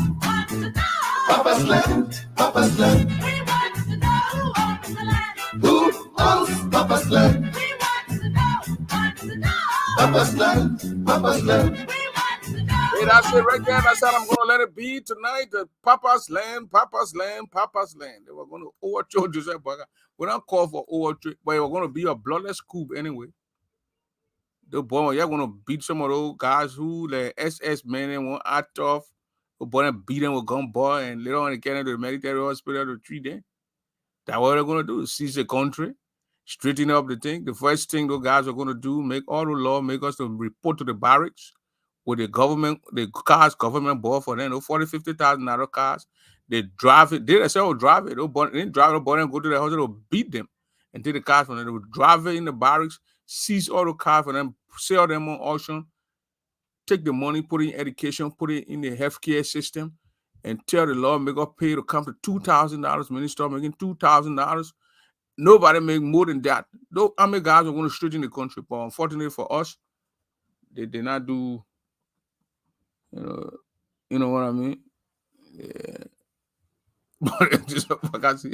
Papa's land, Papa's land. We want to know who owns the land. Who owns Papa's land? We want to know, Papa's land, Papa's land. We want to know. Hey, that's it right there. That's how I'm going to let it be tonight. The Papa's land, Papa's land, Papa's land. They were going to overthrow Joseph Boyka. We're not called for overthrow, but it was going to be a bloodless coup anyway. The boy, you're going to beat some of those guys who the SS men and won't act off. The boy and beat them with gun boy and later on they get into the military hospital to treat them. That's what they're going to do. Seize the country, straighten up the thing. The first thing those guys are going to do, make all the law, make us to report to the barracks with the government, the cars government bought for them, 40,000, 50,000 cars. They drive it. They themselves drive it. They didn't drive the boy and go to the hospital, beat them and take the cars from them. They would drive it in the barracks, seize all the cars for them, sell them on auction, take the money, put it in education, put it in the healthcare system, and tell the lawmaker pay to come to $2,000. Many start making $2,000. Nobody make more than that. Though how many guys are going to straighten the country, but unfortunately for us, they did not do. You know what I mean? Yeah. But just like I see,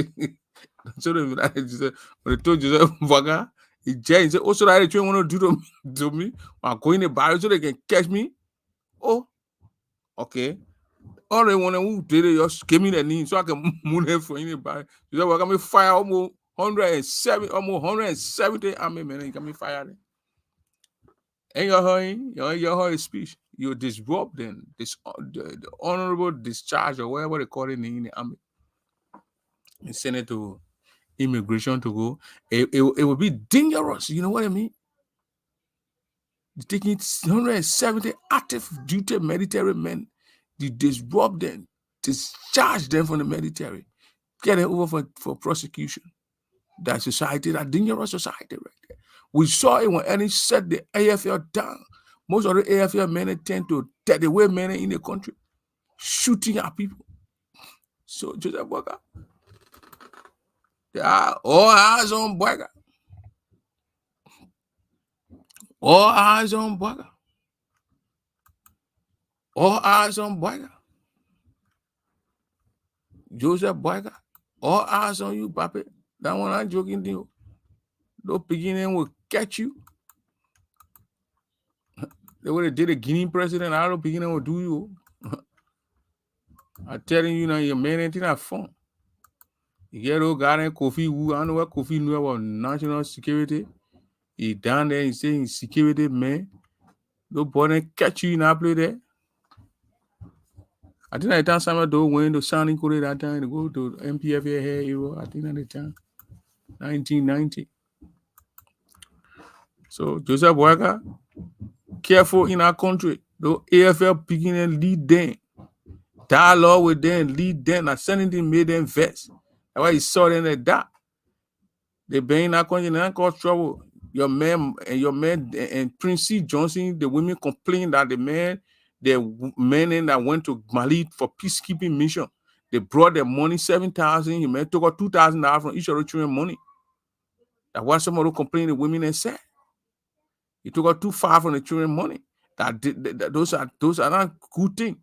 so when they told Joseph Boyka, he said, "Oh, so that they want to do to me? I'm going to buy so they can catch me." Oh, okay. All they want to do is just give me the name so I can move them for anybody. Joseph Boyka me fire almost 170 army men. He can me fire them. And you heard his speech. You disrupt them, the honorable discharge or whatever they call it in the army. And send it to immigration to go. It would be dangerous. You know what I mean? Taking 170 active duty military men, you disrupt them, discharge them from the military, get them over for prosecution. That society, that dangerous society right there. We saw it when Ernest set the AFL down. Most of the AFL men tend to take away men in the country, shooting at people. So Joseph Boyka, there are all eyes on Boyka. All eyes on Boyka. All eyes on Boyka. Joseph Boyka. All eyes on you, Papi. That one I'm joking to you. Don't begin with catch you. They would have did a Guinea president. I don't begin to do you. I'm telling you now, your man ain't not fun. You get old guy in Kofi Wu. I don't know what Kofi knew about national security. He down there, he's saying security man. Nobody catch you in that play there. I think at the time Samuel Doe went to Sounding Korea that time to go to MPFA here hero. I think at the time 1990. So Joseph Boyka, careful in our country. The AFL picking and lead them. Dialogue with them, lead them. Not anything made them vex. That's why you saw them like that. They been in our country and cause trouble. Your man and Prince C. Johnson, the women complained that the men that went to Mali for peacekeeping mission, they brought their money, 7,000. He man took out $2,000 from each of the children money. That's why some of them complained the women and said. He took out $2,500 from the children money. Those are not good things.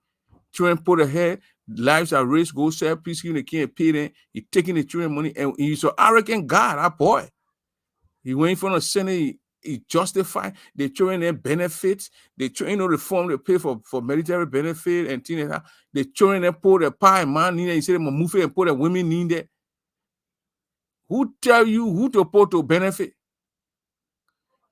Children put ahead, lives are risk, go sell peacekeeping, they can't pay them. He taking the children money, and he's an arrogant guy, that boy. He went in front of Senate, he justified the children their benefits, the children reform they pay for military benefit and things like that. The children they put their pie man in there, he said they move it and put the women in there. Who tell you who to put to benefit?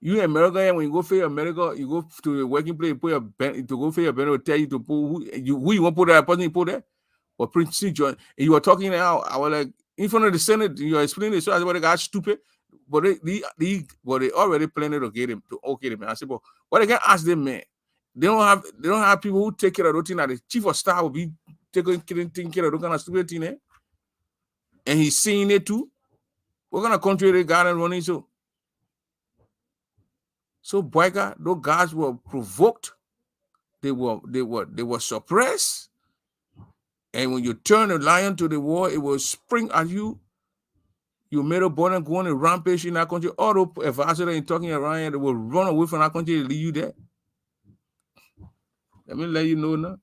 You in America, when you go for America, you go to the working place, to go for your benefit, tell you to put who you want to put that person you put there. Or Prince C. John, and you were talking now, I was like, in front of the Senate, you are explaining this, so I said, well, they got stupid. But they already planned to get him to okay him. I said, but what I can ask them, man, they don't have people who take care of those things. The chief of staff will be taking care of those kind of stupid things, eh? And he's seeing it too. What kind of country they got and running so? So Boyka, those guys were provoked. They were suppressed. And when you turn a lion to the wall, it will spring at you. You made a border going and rampage in that country. All the advisors that are talking around here, they will run away from that country and leave you there. Let me let you know now.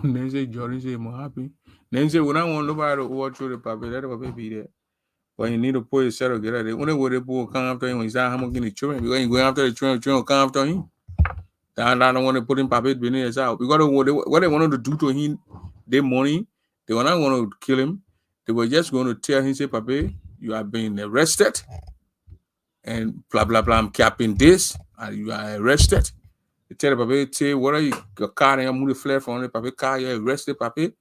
Then say Jordan say I'm happy. Then say when I want nobody to watch through the paper, let the paper be there. But you need to put yourself together. They only way they will come after him when he's not having the children. Because you going after the children will come after him. I don't want to put him paper beneath out. Because what they wanted to do to him, their money. They were not going to kill him. They were just going to tell him, say, Papi, you are being arrested. And blah, blah, blah, I'm capping this. And you are arrested. They tell the Papi, say, what are you? Your car and you move the flare from the Papi car, you're arrested, Papi.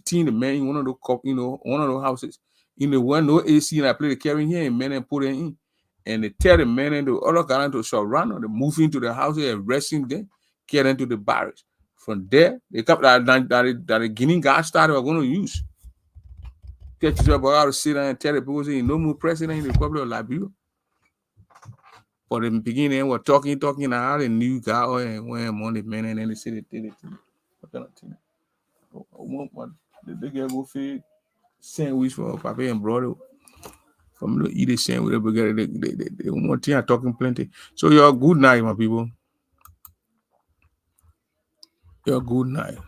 The man in one of those houses. One no AC and I play the carrying here and men and put it in. And they tell the men and the other guy to surround. They move into the house, they're arresting them, get into the barracks. From there, they kept that the Guinea guy started going to use. Get yourself out to sit down and tell the people, say, no more president in the Republic of Liberia. But in the beginning, we're talking, and how the new guy and when money man, and then they say they did it. What kind of thing? They get go feed sandwich for Papa and brother. From the eat a sandwich, they want to talking plenty. So you're a good night, my people. You're a good night.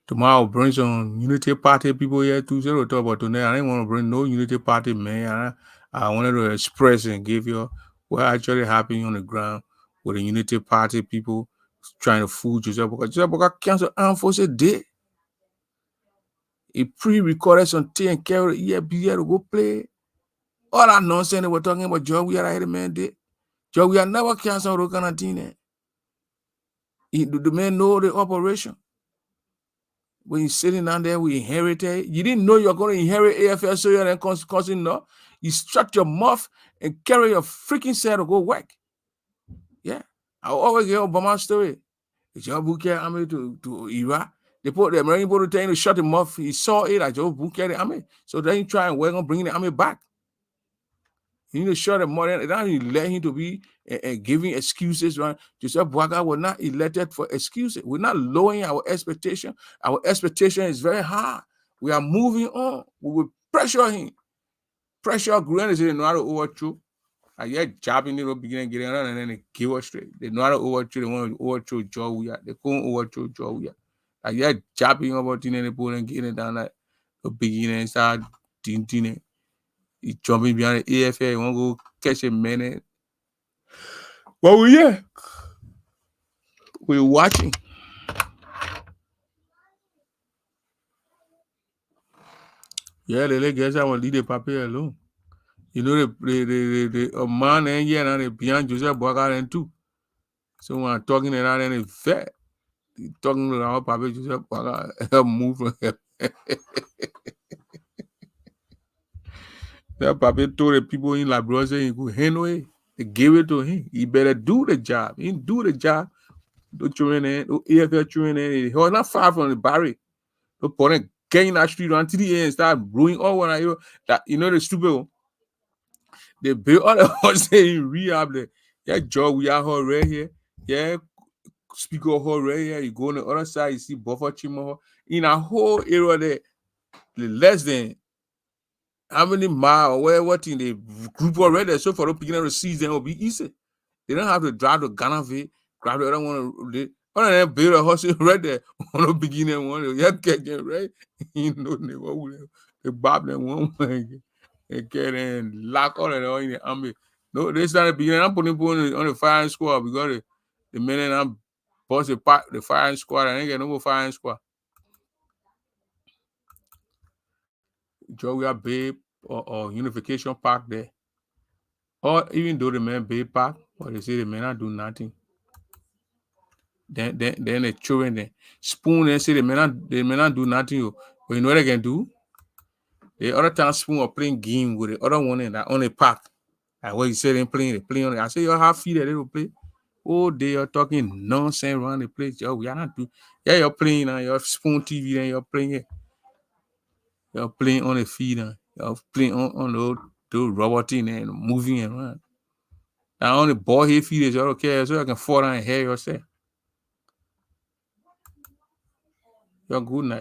Tomorrow, bring some Unity Party people here too. So talk about tonight. I didn't want to bring no Unity Party man. I wanted to express and give you what actually happening on the ground with the Unity Party people trying to fool Joseph Boyka. Joseph Boyka canceled Armed Forces Day. He pre-recorded some thing and carried the EFBL to go play. All that nonsense they were talking about, Joe, we are the man did. Joe, we are never canceled those kind of thing. The man know the operation. When you're sitting down there, we inherited. You didn't know you're going to inherit AFL, so you're then causing no. You shut your mouth and carry your freaking set to go work. Yeah. I always get Obama's story. The Joe Bukele army to Iraq. They put the American people to shut him off. He saw it like Joe Bukele the army. So then he try and work on bringing the army back. You need to shut him more than that. You let him to be giving excuses. Right? Joseph Boyka was not elected for excuses. We're not lowering our expectation. Our expectation is very high. We are moving on. We will pressure him. Pressure Grant is know how to overthrow. I get jobbing little beginning getting around and then they give us straight. They know how to overthrow. They want to overthrow Joe. They couldn't overthrow Joe. I get jobbing about in the pool and getting down that. The beginning start dinting. He jumping behind the AFL. He want to go catch a minute. But we're watching. Yeah, the guys I want to leave the paper alone. You know the a man and yeah, and they behind Joseph Boagar and too. So when I'm talking around and it's fair, talking around Papa Joseph Boagar move from him. That Papa told the people in Labrador saying he could hand away. They gave it to him. He better do the job. He didn't do the job. The children and AFL children he was not far from the barrier. The point getting that street on 3 and start brewing all when I that the stupid one. They build all the horses in rehab there. Yeah, job we are all right here. Yeah, speaker hall right here. You go on the other side, you see Buffer Chimo. In a whole area there, less than how many miles or whatever thing they group already. So for the beginner to seize them will be easy. They don't have to drive to Ghana, grab the other one. They don't build a horse right there on the beginning one. Yeah, get them right. You know, they bob them one way. They get and lock all of them in the army. No, they started beginning. I'm putting on the firing squad because the minute I'm boss the firing squad, I ain't get no more firing squad. Joe, we have Bay or Unification Park there. Or even though the man Bay Park, but they say the men not do nothing. Then the children then Spoon and say they may not do nothing. But you know what they can do? The other time Spoon are playing game with the other one in that on the park. And what you say they play on it. I say you have feet that they will play. Oh, they are talking nonsense around the place. Yo, we are not do. Yeah, you're playing on your Spoon TV, then you're playing it. You're playing on the feed, you're playing on the robot thing and moving around. Now on the ball here feed is okay, so I can fall down and hear yourself. You're good night.